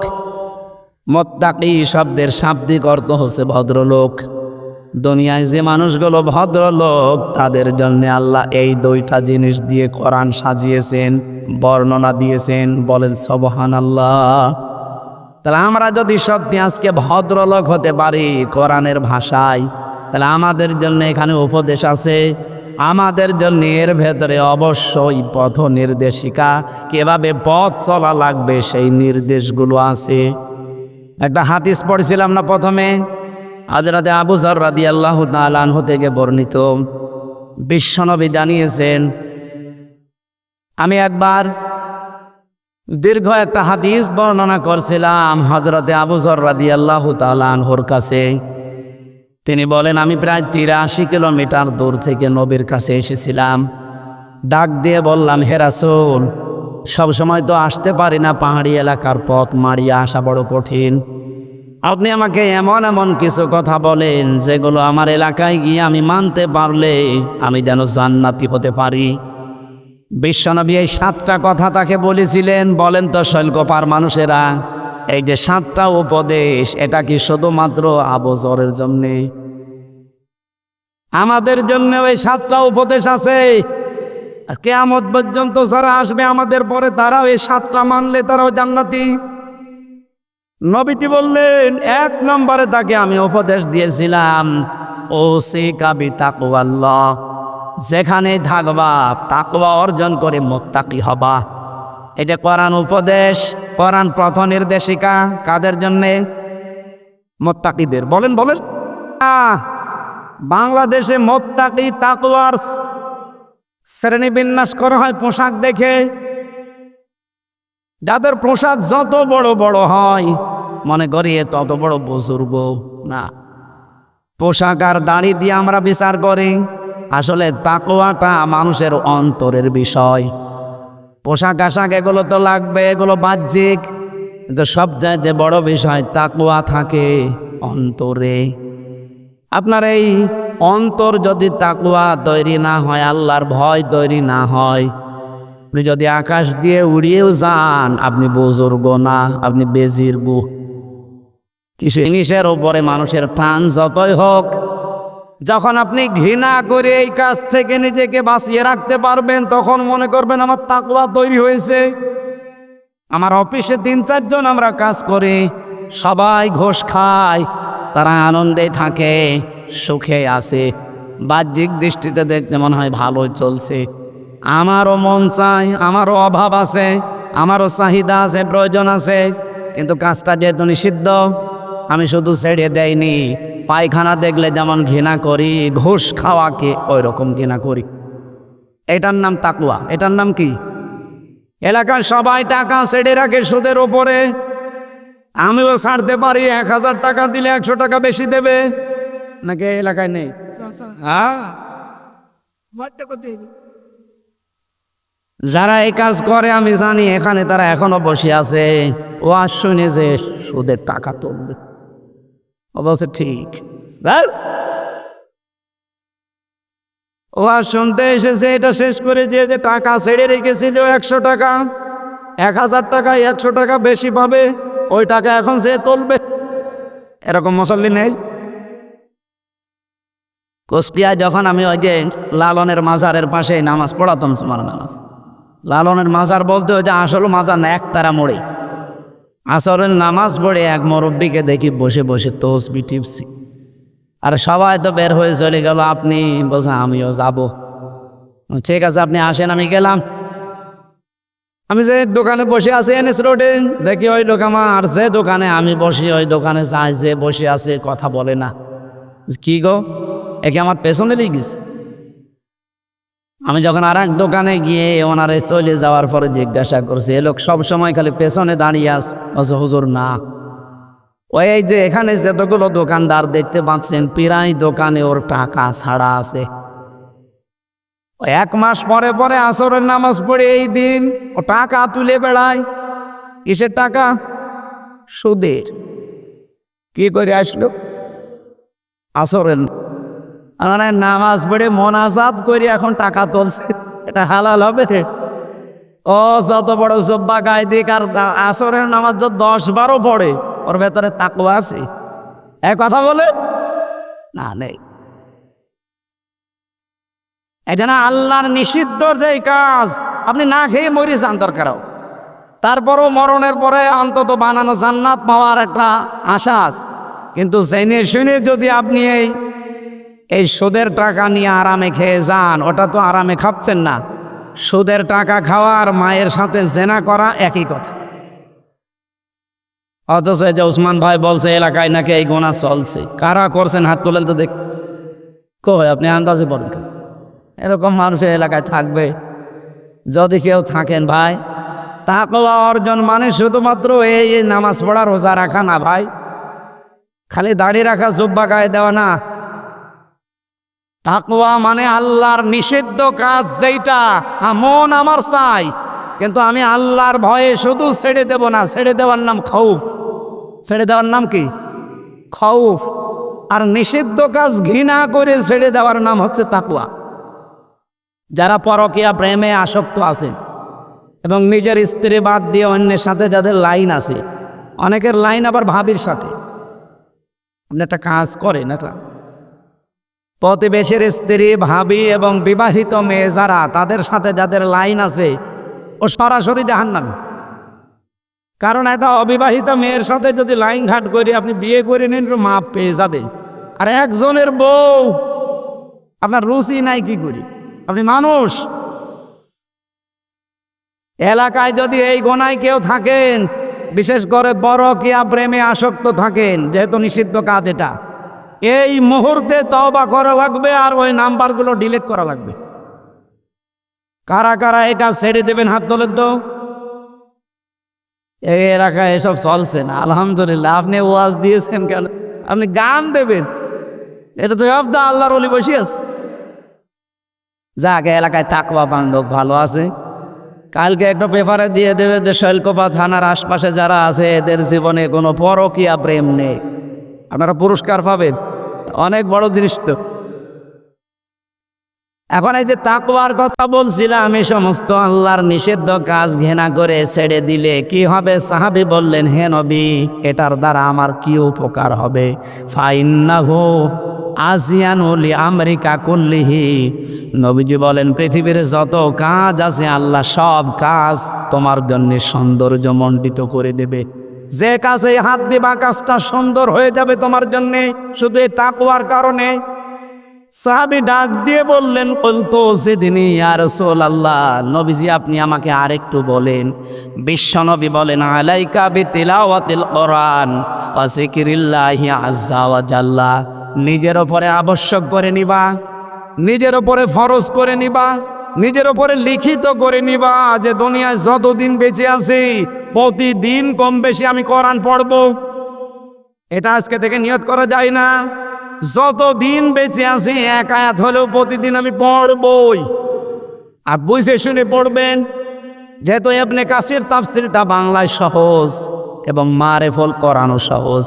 মুত্তাকি শব্দের শাব্দিক অর্থ হচ্ছে ভদ্রলোক। দুনিয়ায় যে মানুষগুলো ভদ্রলোক, তাদের জন্য আল্লাহ এই 2টা জিনিস দিয়ে কোরআন সাজিয়েছেন, বর্ণনা দিয়েছেন। বলেন সুবহানাল্লাহ। তাহলে আমরা যদি সত্যি আজকে ভদ্রলোক হতে পারি কোরআনের ভাষায়, তাহলে আমাদের জন্য এখানে উপদেশ আছে, আমাদের জন্য এর ভেতরে অবশ্যই পথ নির্দেশিকা, কিভাবে পথ চলা লাগবে সেই নির্দেশগুলো আছে। একটা হাদিস পড়ছিলাম না প্রথমে, হযরত আবু যর রাদিয়াল্লাহু তাআলা আনহু থেকে বর্ণিত। বিশ্বনবী জানিয়েছেন, আমি একবার দীর্ঘ একটা হাদিস বর্ণনা করছিলাম হযরত আবু যর রাদিয়াল্লাহু তাআলা আনহুর কাছে। তিনি বলেন, আমি প্রায় 83 কিলোমিটার দূর থেকে নবীর কাছে এসেছিলাম। ডাক দিয়ে বললাম, হে রাসূল, সবসময় তো আসতে পারি না, পাহাড়ি এলাকার পথ মাড়িয়ে আসা বড় কঠিন। আপনি আমাকে এমন এমন কিছু কথা বলেন যেগুলো আমার এলাকায় গিয়ে আমি মানতে পারলে আমি যেন জান্নাতি হতে পারি। বিশ্বনবী এই 7টা কথা তাকে বলেছিলেন। বলেন তো শৈলকোপার মানুষেরা, এই যে 7টা উপদেশ, এটা কি শুধুমাত্র আবু যরের জন্যে? আমাদের জন্য ওই 7টা উপদেশ আছে। আর কিয়ামত পর্যন্ত যারা আসবে আমাদের পরে, তারাও এই 7টা মানলে তারাও জান্নাতি। নবীজি বললেন, 1 নম্বরে তাকে আমি উপদেশ দিয়েছিলাম, ওসিকা বিতাকওয়াল্লাহ, যেখানে থাকবা তাকওয়া অর্জন করে মুত্তাকি হবা। এটা কোরআন উপদেশ, কোরআন প্রথম নির্দেশিকা কাদের জন্যে? মুত্তাকিদের। বলেন বলেন। বাংলাদেশে মুত্তাকি তাকওয়ার শ্রেণী বিন্যাস করা হয় পোশাক দেখে। যাদের পোশাক যত বড় বড় হয় মনে করি তত বড় বুজুর্গ না। পোশাক আর দাড়ি দিয়ে আমরা বিচার করি। আসলে তাকওয়াটা মানুষের অন্তরের বিষয়। পোশাক আশাক এগুলো তো লাগবে, এগুলো বাহ্যিক, কিন্তু সবচাইতে বড় বিষয় তাকওয়া থাকে অন্তরে। আপনার এই অন্তর যদি তাকওয়া তৈরি না হয়, আল্লাহর ভয় তৈরি না হয়, আপনি যদি আকাশ দিয়ে উড়িয়েও যান, আপনি বুজুর্গ না, আপনি বেজিরগ। কিছু জিনিসের উপরে মানুষের টান যতই হোক, যখন আপনি ঘৃণা করে এই কাজ থেকে নিজেকে বাঁচিয়ে রাখতে পারবেন, তখন মনে করবেন আমার তাকওয়া তৈরি হয়েছে। আমার অফিসে 3-4 জন আমরা কাজ করি, সবাই ঘোষ খায়, তারা আনন্দে থাকে, সুখে আছে, বাহ্যিক দৃষ্টিতে দেখতে মনে হয় ভালোই চলছে। আমারও মন চায়, আমারও অভাব আছে, আমারও চাহিদা আছে, প্রয়োজন আছে, কিন্তু কাজটা যেহেতু নিষিদ্ধ, আমি শুধু ছেড়ে দেয়নি। পায়খানা দেখলে যেমন ঘৃণা করি, ঘুষ খাওয়াকে ওই রকম ঘৃণা করি। এটার নাম তাকওয়া। এটার নাম কি? এলাকার সবাই টাকা ছেড়ে রাখে সুদের ওপরে, আমিও ছাড়তে পারি। 1000 টাকা দিলে 100 টাকা বেশি দেবে নাকি? এলাকায় নেই? যারা এই কাজ করে আমি জানি, এখানে তারা এখনো বসে আছে। ও আর শুনে যে সুদের টাকা তুলবে, ও বলছে ঠিক। ও আর শুনতে এসেছে এটা শেষ করে যে টাকা ছেড়ে রেখেছিল 100 টাকা, 1000 টাকায় 100 টাকা বেশি পাবে, ওই টাকা এখন সে তুলবে। এরকম মুসল্লি নেই? কুষ্টিয়ায় যখন আমি ওই যে লালনের মাজারের পাশে নামাজ পড়াতাম, সুমার নামাজ, লালনের মাজার বলতে ওই যে আসল মাজার না, একতারা মোড়ে আসরের নামাজ পড়ে এক মুরব্বীকে দেখি বসে বসে তসবিহ টিপছি। আর সবাই তো বের হয়ে চলে গেল, আপনি বলছেন আমিও যাব। ঠিক আছে আপনি আসেন। আমি গেলাম। আমি যে দোকানে বসে আছি এনএস রোডে, দেখি ওই লোক আমার যে দোকানে আমি বসি ওই দোকানে যায়, যে বসে আছে কথা বলে না। কি গো, একে আমার পেছনে লেগেছে। আমি যখন আর এক দোকানে গিয়ে ওনারে চলে যাওয়ার পরে জিজ্ঞাসা করছি, এ লোক সবসময় খালি পেছনে দাঁড়িয়ে আস। হুজুর না, ওই যে এখানে যতগুলো দোকানদার দেখতে পাচ্ছেন, প্রায় দোকানে ওর টাকা ছাড়া আছে। 1 মাস পরে পরে আসরের নামাজ পড়ে এই দিন ও টাকা তুলে বেড়ায়। কিসের টাকা? সুদের। কি করে আসলো? আসরের মানে নামাজ পড়ে মোনাজাত করে এখন টাকা তুলছে। এটা হালাল হবে? ও যত বড় জব্বা গায়ে দিক, আর আসরের নামাজ 10-12 পড়ে, ওর ভেতরে তাকওয়া আছে? এক কথা বলে না, নেই। এটা না আল্লাহর নিষিদ্ধ যে কাজ, আপনি না খেয়ে মরে যান দরকারও, তারপরও মরণের পরে অন্তত বানানো জান্নাত পাওয়ার একটা আশা আছে। কিন্তু জেনে শুনে যদি আপনি এই সুদের টাকা নিয়ে আরামে খেয়ে যান, ওটা তো আরামে খাচ্ছেন না। সুদের টাকা খাওয়া আর মায়ের সাথে জেনা করা একই কথা। অথচ এই যে ওসমান ভাই বলছে এলাকায় নাকি এই গোনা চলছে। কারা করছেন হাত তোলেন তো দেখ। কই আপনি আন্দাজে পড়বেন? এরকম মানুষের এলাকায় থাকবে? যদি কেউ থাকেন ভাই, তাকওয়া অর্জন মানে শুধুমাত্র এই নামাজ পড়া রোজা রাখা না ভাই, খালি দাড়ি রাখা জুব্বা গায়ে দেওয়া না। তাকওয়া মানে আল্লাহর নিষিদ্ধ কাজ যেটা মন আমার চাই, কিন্তু আমি আল্লাহর ভয়ে শুধু ছেড়ে দেব না। ছেড়ে দেওয়ার নাম খৌফ। ছেড়ে দেওয়ার নাম কি? খৌফ। আর নিষিদ্ধ কাজ ঘৃণা করে ছেড়ে দেওয়ার নাম হচ্ছে তাকওয়া। যারা পরকীয়া প্রেমে আসক্ত আছে এবং নিজের স্ত্রী বাদ দিয়ে অন্যের সাথে যাদের লাইন আছে, অনেকের লাইন আবার ভাবির সাথে। আপনি একটা কাজ করেন, একটা প্রতিবেশীর স্ত্রী, ভাবি এবং বিবাহিত মেয়ে যারা, তাদের সাথে যাদের লাইন আছে ও সরাসরি জাহান্নামী। কারণ একটা অবিবাহিত মেয়ের সাথে যদি লাইন ঘাট করে আপনি বিয়ে করে নেন, মাপ পেয়ে যাবে। আর একজনের বউ আপনার রুচি নাই কি করি? আপনি মানুষ। এলাকায় যদি এই গোনায় কেউ থাকেন, বিশেষ করে পরকীয়া প্রেমে আসক্ত থাকেন, যেহেতু নিষিদ্ধ কাজ এটা, এই মুহূর্তে তওবা করা লাগবে আর ওই নাম্বারগুলো ডিলিট করা লাগবে। কারা কারা এটা ছেড়ে দেবেন হাত তোলেন তো। এই এলাকায় এসব চলছে না, আলহামদুলিল্লাহ। আপনি ওয়াজ দিয়েছেন কেন? আপনি গান দেবেন, এটা তো আফদা আল্লাহর ওলি বসে আছে। যাক, এলাকায় তাকওয়া বান্ধব ভালো আছে। কালকে একটা পেপারে দিয়ে দেবে যে শৈলকুপা থানার আশপাশে যারা আছে এদের জীবনে কোনো পরকীয়া প্রেম নেই, আপনারা পুরস্কার পাবেন। অনেক বড় জিনিস তো। এখন এই যে তাকওয়ার কথা বলছিলাম, এই সমস্ত আল্লাহর নিষিদ্ধ কাজ ঘৃণা করে ছেড়ে দিলে কি হবে? সাহাবী বললেন, হে নবী, এটার দ্বারা আমার কি উপকার হবে? ফাইন্নাহু আসিয়ানু লিআমরিকা কুল্লিহি। নবীজি বলেন, পৃথিবীর যত কাজ আছে আল্লাহ সব কাজ তোমার জন্য সৌন্দর্যমণ্ডিত করে দেবে। যে কাজে হাত দিবা কাজটা সুন্দর হয়ে যাবে তোমার জন্য, শুধু এই তাকওয়ার কারণে। সাহাবী ডাক দিয়ে বললেন, কুলতু জিদনি ইয়া রাসূলুল্লাহ, নবীজি আপনি আমাকে আরেকটু বলেন। বিশ্বনবী বলেন, আলাইকা বিতিলাওয়াতিল কোরআন ওয়া যিকরিল্লাহি আযজা ওয়া জাল্লা। নিজের ওপরে আবশ্যক করে নিবা, নিজের ওপরে ফরজ করে নিবা, নিজের ওপরে লিখিত করে নিবা যে দুনিয়ায় যতদিন বেঁচে আছি প্রতিদিন কম বেশি আমি কোরআন পড়ব। এটা আজকে থেকে নিয়ত করা যায় না? যতদিন বেঁচে আছি এক আয়াত হলেও প্রতিদিন আমি পড়বই। আর বুঝে শুনে পড়বেন, যেহেতু ইবনে কাসির তাফসীরটা বাংলায় সহজ এবং মারেফুল কোরআনও সহজ।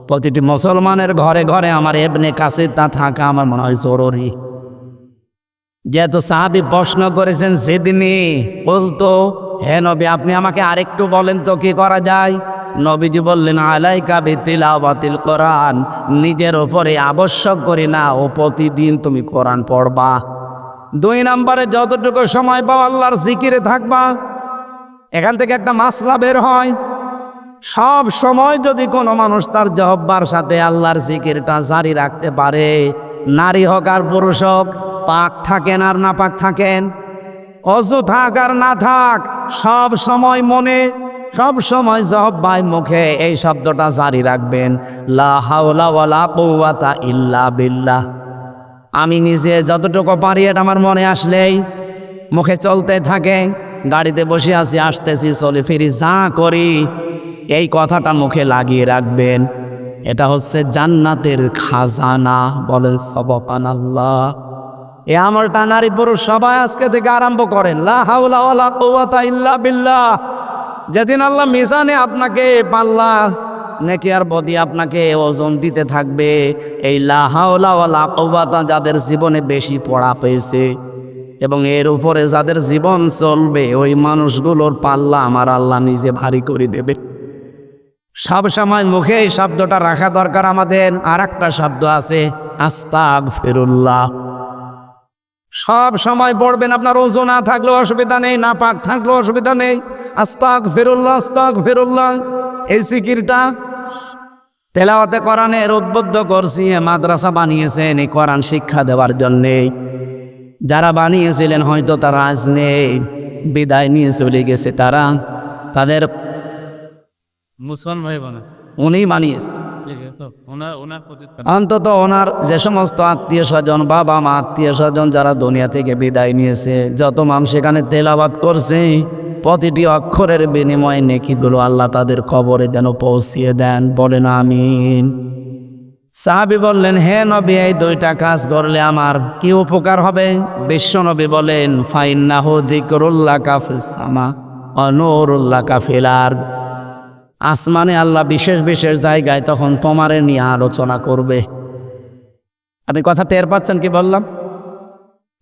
প্রতিটি মুসলমানের ঘরে ঘরে আমার ইবনে কাসিরটা থাকা আমার মনে হয় জরুরি। যেহেতু সাহাবী প্রশ্ন করেছেন, জিদনি, বলতো হে নবী আপনি আমাকে আরেকটু বলেন তো কি করা যায়? নবীজি বললেন, আলাইকা বিতিলাওয়াতিল কোরআন, নিজের ওপরে আবশ্যক করি না ও প্রতিদিন তুমি কোরআন পড়বা। 2 নম্বরে যতটুকু সময় পাও আল্লাহর জিকিরে থাকবা। এখান থেকে একটা মাসলা বের হয়, সব সময় যদি কোনো মানুষ তার জহব্বার সাথে আল্লাহর জিকিরটা জারি রাখতে পারে, নারী হোক আর পুরুষ হোক, পাক থাকেন আর না পাক থাকেন, অযু থাক আর না থাক, সব সময় মনে, সব সময় জহব্বায় মুখে এই শব্দটা জারি রাখবেন, লা হাওলা ওয়ালা কুওয়াতা ইল্লা বিল্লাহ। আমি নিজে যতটুকু পারি এটা আমার মনে আসলেই মুখে চলতে থাকে। গাড়িতে বসে আছি, আসতেছি, চলে ফিরি, যা করি এই কথাটা মুখে লাগিয়ে রাখবেন। এটা হচ্ছে জান্নাতের খাজানা। বলেন সুবহানাল্লাহ। এই আমলটা নারী পুরুষ সবাই আজকে থেকে আরম্ভ করেন, লা হাওলা ওয়ালা কুওয়াতা ইল্লা বিল্লাহ। যেদিন আল্লাহ মিজানে আপনাকে পাল্লা নেকি আর বদি আপনাকে ওজন দিতে থাকবে, এই লা হাওলা ওয়ালা কুওয়াতা যাদের জীবনে বেশি পড়া পেয়েছে এবং এর উপরে যাদের জীবন চলবে, ওই মানুষগুলোর পাল্লা আমার আল্লাহ নিজে ভারী করে দেবে। সব সময় মুখে এই শব্দটা রাখা দরকার আমাদের। আর একটা শব্দ আছে, আস্তাগফিরুল্লাহ। সব সময় পড়বেন, আপনার ওযু না থাকলেও অসুবিধা নেই, না পাক থাকলেও অসুবিধা নেই। আস্তাগফিরুল্লাহ, আস্তাগফিরুল্লাহ। এই জিকিরটা তেলাওয়াতে কোরআনের উদ্বুদ্ধ করছি। মাদ্রাসা বানিয়েছেন এই কোরআন শিক্ষা দেওয়ার জন্যে। যারা বানিয়েছিলেন হয়তো তারা আজ নেই, বিদায় নিয়ে চলে গেছে তারা। তাদের মুসলমান ভাই বোন উনি বানিয়েছে। অন্তত ওনার যে সমস্ত আত্মীয় স্বজন, বাবা মা, আত্মীয় স্বজন যারা দুনিয়া থেকে বিদায় নিয়েছে, যত মানুষ সেখানে তেলাওয়াত করছে, প্রতিটি অক্ষরের বিনিময়ে নেকিগুলো আল্লাহ তাদের কবরে যেন পৌঁছিয়ে দেন। বলেন আমিন। সাহাবী বললেন, হে নবী, এই দুইটা কাজ করলে আমার কি উপকার হবে? বিশ্ব নবী বলেন, ফাইন্নাহু যিকরুল্লাকা ফিস সামা ওয়া নূরুল্লাকা ফিল আরদ। আসমানে আল্লাহ বিশেষ বিশেষ জায়গায় তখন তোমারে নিয়ে আলোচনা করবে। আপনি কথা টের পাচ্ছেন কি বললাম?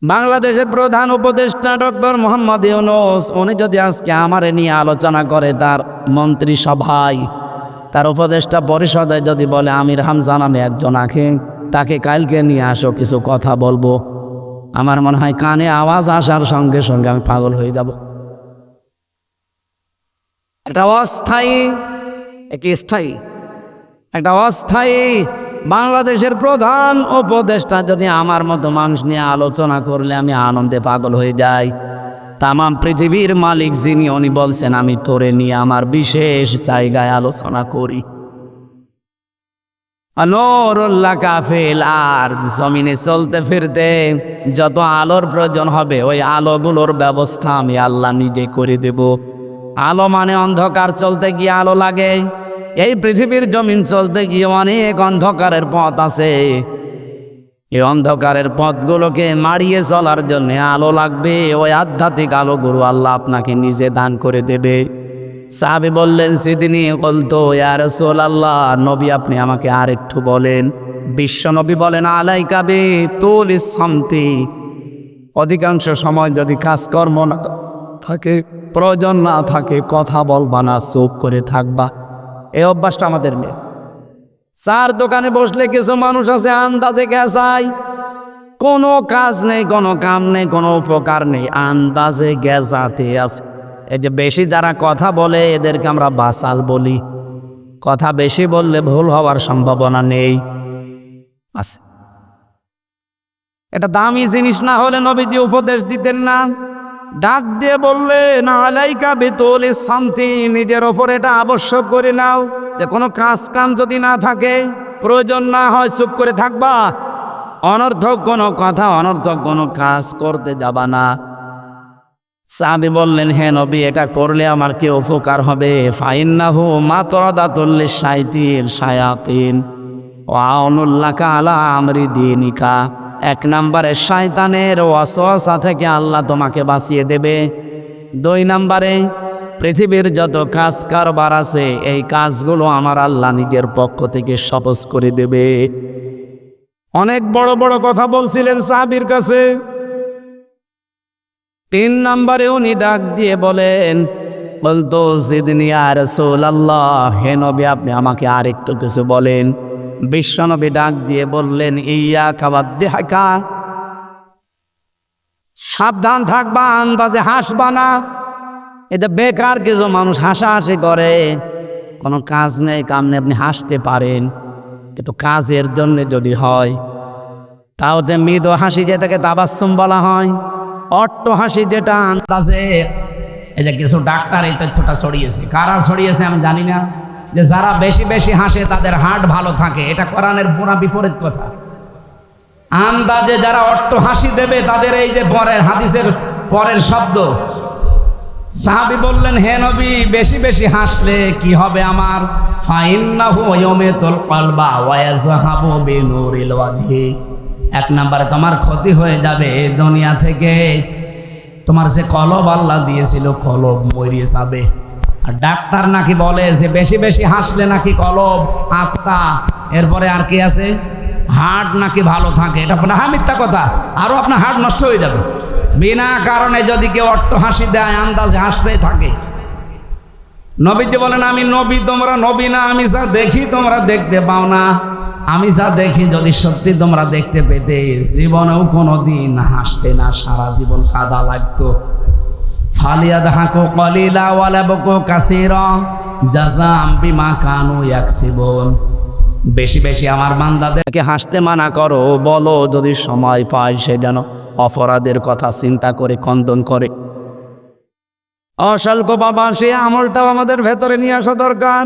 বাংলাদেশের প্রধান উপদেষ্টা ডক্টর মোহাম্মদ ইউনূস, উনি যদি আজকে আমারে নিয়ে আলোচনা করে তার মন্ত্রিসভায়, তার উপদেষ্টা পরিষদে যদি বলে আমির হামজা নামে একজন আছে, তাকে কালকে নিয়ে আসো, কিছু কথা বলবো, আমার মনে হয় কানে আওয়াজ আসার সঙ্গে সঙ্গে আমি পাগল হয়ে যাব। একটা অস্থায়ী, একটি স্থায়ী, একটা অস্থায়ী বাংলাদেশের প্রধান উপদেষ্টা যদি আমার মতো মানুষ নিয়ে আলোচনা করলে আমি আনন্দে পাগল হয়ে যাই। তামাম পৃথিবীর মালিক যিনি, উনি বলছেন আমি তোরে নিয়ে আমার বিশেষ জায়গায় আলোচনা করি। নূরুল্লাকা ফিল আরদ, জমিনে চলতে ফিরতে যত আলোর প্রয়োজন হবে ওই আলোগুলোর ব্যবস্থা আমি আল্লাহ নিজে করে দেব। আলো মানে অন্ধকার, চলতে গিয়ে আলো লাগে। এই পৃথিবীর জমিন চলতে গিয়ে অনেক অন্ধকারের পথ আছে। এই অন্ধকারের পথগুলোকে মারিয়ে চলার জন্য আলো লাগবে। ওই আধ্যাত্মিক আলোগুলো আল্লাহ আপনাকে নিজে দান করে দেবে। সাহাবী বললেন, সিদিনী বলতো, ইয়া রাসূলুল্লাহ, নবী আপনি আমাকে আর একটু বলেন। বিশ্ব নবী বলেন, আলাইকা বিতুলিস সামতি, অধিকাংশ সময় যদি কাজকর্ম না থাকে, প্রয়োজন না থাকে, কথা বলবা না, চুপ করে থাকবা। এই অভ্যাসটা আমাদের নেই। চার দোকানে বসলে কিছু মানুষ আছে আন্দাজে গেছায়, কোনো কাজ নেই, কোনো কাম নেই, কোনো উপকার নেই, আন্দাজে গেজাতে আছে। এই যে বেশি যারা কথা বলে এদেরকে আমরা বাসাল বলি। কথা বেশি বললে ভুল হওয়ার সম্ভাবনা নেই, আছে। এটা দামি জিনিস না হলে নবীজি উপদেশ দিতেন না। ডাক দিয়ে বললেন, আলাইকা বিতুলিস সামতি, নিজের ওপর এটা আবশ্যক করে নাও যে কোনো কাজ কাম যদি না থাকে, প্রয়োজন না হয়, চুপ করে থাকবা। অনর্থক কোনো কথা, অনর্থক কোনো কাজ করতে যাবা না। সাহাবী বললেন, হে নবী, এটা করলে আমার কি উপকার হবে? ফাইন্নাহু মাতরাদাতুল লিশায়াতিন ওয়া আউনুল্লাকা আলা আমরি দীনিকা। এক নম্বরে শয়তানের ওয়াসওয়াসা থেকে আল্লাহ তোমাকে বাঁচিয়ে দেবে। দুই নম্বরে পৃথিবীর যত কাজ কারবার আছে এই কাজগুলো আমার আল্লাহ নিজের পক্ষ থেকে সহজ করে দেবে। অনেক বড় বড় কথা বলছিলেন সাহাবীর কাছে। তিন নম্বরে উনি ডাক দিয়ে বলেন, বলতো, জিদনি ইয়া রাসূলুল্লাহ, হে নবী আপনি আমাকে আর একটু কিছু বলেন। বিশ্বনবী ডাক দিয়ে বললেন, ইয়াকা ওয়াদ্দিহাকা, সাবধান থাকবা, আন্দাজে হাসবা না। এটা বেকার কিছু মানুষ হাসাহাসি করে, কোনো কাজ নেই, কাম নেই, আপনি হাসতে পারেন, কিন্তু কাজের জন্য যদি হয়, তাও যে মৃদু হাসি যেটাকে তাবাসসুম বলা হয়, অট্ট হাসি যেটা আন্দাজে। এই যে কিছু ডাক্তার এই তথ্যটা ছড়িয়েছে, কারা ছড়িয়েছে আমি জানি না, যে যারা বেশি বেশি হাসে তাদের হার্ট ভালো থাকে। এটা কোরআনের পুরা বিপরীত কথা। আন্দাজে যারা অট্ট হাসি দেবে তাদের, এই যে পরের হাদিসের পরের শব্দ, সাহাবী বললেন, হে নবী, বেশি বেশি হাসলে কি হবে আমার? ফাইন্নাহু ইয়ামিতুল কলবা ওয়া ইয়াযহাবু বিনুরিল ওয়াজহি। এক নম্বরে তোমার ক্ষতি হয়ে যাবে, দুনিয়া থেকে তোমার যে কলব আল্লাহ দিয়েছিল কলব মরিয়ে যাবে। আর ডাক্তার নাকি বলে যে বেশি বেশি হাসলে নাকি কলব, আত্মা, এরপরে আর কি আছে, হার্ট নাকি ভালো থাকে। এটা মিথ্যা কথা। আরো আপনার হার্ট নষ্ট হয়ে যাবে বিনা কারণে যদি কেউ অট্ট হাসি দেয়, আন্দাজে হাসতেই থাকে। নবীজি বলেন, আমি নবী, তোমরা নবী না। আমি যা দেখি তোমরা দেখতে পাও না। আমি যা দেখি যদি সত্যি তোমরা দেখতে পেতে, জীবনেও কোনোদিন হাসতে না, সারা জীবন কাদা লাগতো। ফালিয়াদহাকু কলিলা ওয়া লাবকু কাসীরা জাযাম বিমা কানু ইয়াকসিবুন। বেশি বেশি আমার বান্দাদেরকে হাসতে মানা করো, বলো যদি সময় পায় সে যেন অপরাধের কথা চিন্তা করে কন্দন করে। অসল্প বাবা, সে আমলটাও আমাদের ভেতরে নিয়ে আসা দরকার।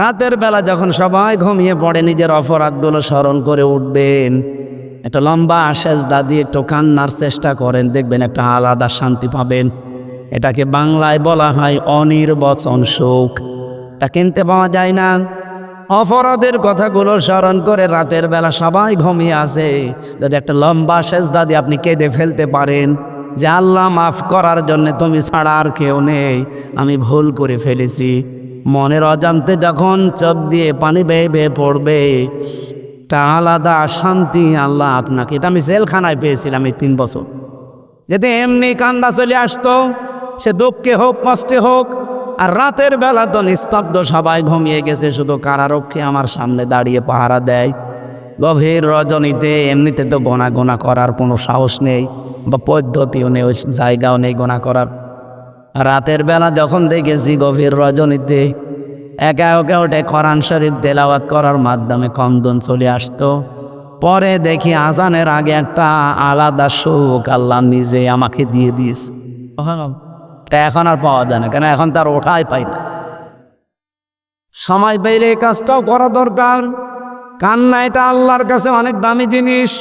রাতের বেলা যখন সবাই ঘুমিয়ে পড়ে, নিজের অপরাধগুলো স্মরণ করে উঠবেন, একটা লম্বা সেজদা দিয়ে একটু কান্নার চেষ্টা করেন, দেখবেন একটা আলাদা শান্তি পাবেন। এটাকে বাংলায় বলা হয় অনির্বচন সুখ। এটা কিনতে পাওয়া যায় না। অপরাধের কথাগুলো স্মরণ করে রাতের বেলা সবাই ঘুমিয়ে আসে, যদি একটা লম্বা সেজদা দিয়ে আপনি কেঁদে ফেলতে পারেন যে আল্লাহ মাফ করার জন্য তুমি ছাড়া আর কেউ নেই, আমি ভুল করে ফেলেছি, মনের অজান্তে যখন চোখ দিয়ে পানি বেয়ে বেয়ে পড়বে, একটা আলাদা শান্তি আল্লাহ আপনাকে, এটা আমি জেলখানায় পেয়েছিলাম এই 3 বছর, যেতে এমনি কান্দা চলে আসতো, সে দুঃখে হোক কষ্টে হোক। আর রাতের বেলা তো নিস্তব্ধ, সবাই ঘুমিয়ে গেছে, শুধু কারারক্ষী আমার সামনে দাঁড়িয়ে পাহারা দেয়। গভীর রজনীতে এমনিতে তো গোনা করার কোনো সাহস নেই বা পদ্ধতিও নেই, ওই জায়গাও নেই গোনা করার। রাতের বেলা যখন দেখেছি গভীর রজনীতে একা একা ওঠে কোরআন শরীফ তেলাওয়াত করার মাধ্যমে কন্দন চলে আসতো, পরে দেখি আজানের আগে একটা আলাদা সুখ আল্লাহ নিজে আমাকে দিয়ে দিস। তা এখন আর পাওয়া যায় না, কেন এখন তার ওঠাই পাই না। সময় পেলে এই কাজটাও করা দরকার। কান্না এটা আল্লাহর কাছে অনেক দামি জিনিস।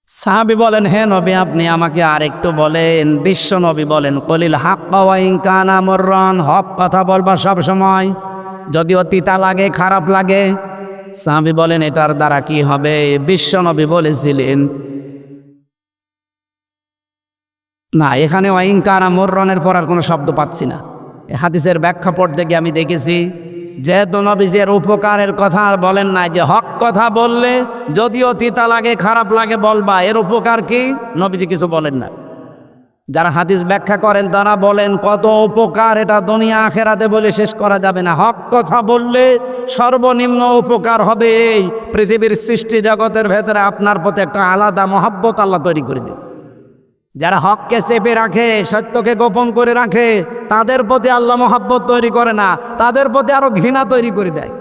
সাহাবী বলেন, হে নবী আপনি আমাকে আরেকটু বলেন। বিশ্ব নবী বলেন, কলিল হাক্কা ওয়া ইন কানা মুররান, হক কথা বলবা সব সময়, যদিও তিতা লাগে খারাপ লাগে। সাহাবী বলেন, এটার দ্বারা কি হবে? বিশ্ব নবী বলেছিলেন, না এখানে ওয়া ইন কানা মুররানের পর আর কোনো শব্দ পাচ্ছি না। হাদিসের ব্যাখ্যা পড়তে গিয়ে আমি দেখেছি যেহেতু নবীজির উপকারের কথা আর বলেন না, যে হক কথা বললে যদিও তিতা লাগে খারাপ লাগে বলবা, এর উপকার কি নবীজি কিছু বলেন না। যারা হাদিস ব্যাখ্যা করেন তারা বলেন কত উপকার, এটা দুনিয়া আখেরাতে বলে শেষ করা যাবে না। হক কথা বললে সর্বনিম্ন উপকার হবে এই পৃথিবীর সৃষ্টি জগতের ভেতরে আপনার প্রতি একটা আলাদা মহব্বত আল্লাহ তৈরি করে দেবে। যারা হককে চেপে রাখে, সত্যকে গোপন করে রাখে, তাদের প্রতি আল্লাহ মহব্বত তৈরি করে না, তাদের প্রতি আরো ঘৃণা তৈরি করে দেয়।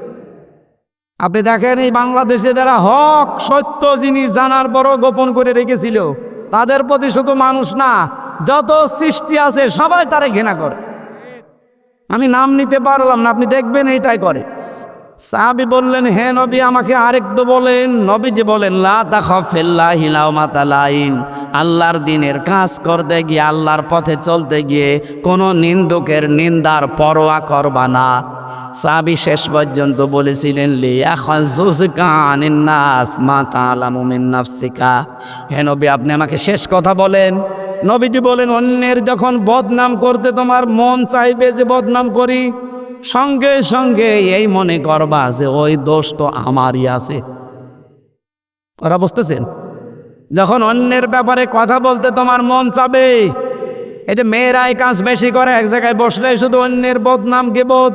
আপনি দেখেন এই বাংলাদেশে যারা হক সত্য জিনিস জানার পরও গোপন করে রেখেছিল, তাদের প্রতি শুধু মানুষ না, যত সৃষ্টি আছে সবাই তারে ঘৃণা করে। আমি নাম নিতে পারলাম না, আপনি দেখবেন এইটাই করে। সাহাবী বললেন, হে নবী আমাকে আরেকটু বলেন। নবীজি বলেন, লা তাখাফ ফিল্লাহি লাওমাতা লাইম, আল্লাহর দ্বীনের কাজ করতে গিয়ে, আল্লাহর পথে চলতে গিয়ে কোনো নিন্দুকের নিন্দার পরোয়া করবা না। সাহাবী শেষ পর্যন্ত বলেছিলেন, লিয়াখাযুযকা আনিন নাস মা তা'লামু মিন নাফসিকা। হে নবী আপনি আমাকে শেষ কথা বলেন। নবীজি বলেন, অন্যের যখন বদনাম করতে তোমার মন চাইবে যে বদনাম করি, সঙ্গে সঙ্গে এই মনে করবা যে ওই দোষ তো আমারই আছে। ওরা বুঝতেছেন? যখন অন্যের ব্যাপারে কথা বলতে তোমার মন চাবে, এই যে মেয়েরাই কাজ বেশি করে, এক জায়গায় বসলে শুধু অন্যের বদনাম গিবত।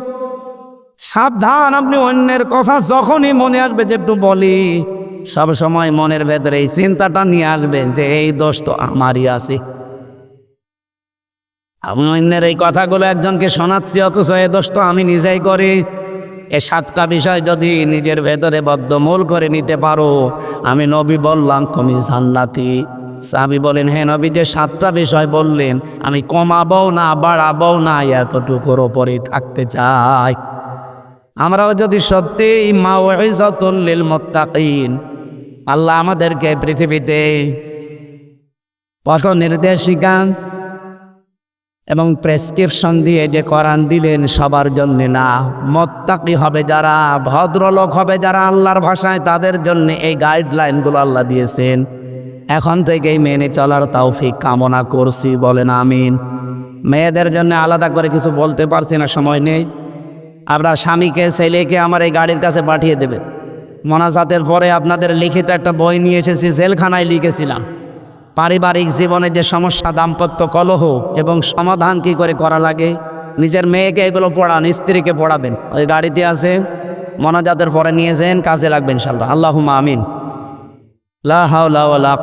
সাবধান, আপনি অন্যের কথা যখনই মনে আসবে যে একটু বলি, সব সময় মনের ভেতরে এই চিন্তাটা নিয়ে আসবেন যে এই দোষ তো আমারই আছে। আমি অন্যের এই কথাগুলো একজনকে শোনাচ্ছি, অথচ এই দোষ তো আমি নিজেই করি। এ 7টা বিষয় যদি নিজের ভেতরে বদ্ধমূল করে নিতে পারো, আমি নবী বললাম তুমি জান্নাতি। সাহাবী বলেন, হে নবী যে 7টা বিষয় বললেন, আমি কমাবও না বাড়াবও না, এতটুকুর ওপরেই থাকতে চাই। আমরাও যদি সত্যি মাউইযাতুল লিল মুত্তাকিন, আল্লাহ আমাদেরকে পৃথিবীতে পথ নির্দেশিকা এবং প্রেসক্রিপশন দিয়ে যে কোরআন দিলেন সবার জন্য না, মুত্তাকি হবে যারা, ভদ্রলোক হবে যারা আল্লাহর ভাষায়, তাদের জন্য এই গাইডলাইনগুলো আল্লাহ দিয়েছেন। এখন থেকেই মেনে চলার তৌফিক কামনা করছি, বলেন আমিন। মেয়েদের জন্য আলাদা করে কিছু বলতে পারছি না, সময় নেই। আপনার স্বামীকে ছেলেকে আমার এই গাড়ির কাছে পাঠিয়ে দেবে। মোনাজাতের পরে আপনাদের লিখিত একটা বই নিয়ে এসেছি, জেলখানায় লিখেছিলাম পারিবারিক জীবনে যে সমস্যা, দাম্পত্য কলহ এবং সমাধান কি করে করা লাগে। নিজের মেয়েকে এগুলো পড়ান, স্ত্রীকে পড়াবেন, ওই গাড়িতে আছে। মোনাজাতের পরে নিয়ে যান, কাজে লাগবে ইনশাআল্লাহ। আল্লাহুম্মা আমিন। লা হাওলা ওয়ালা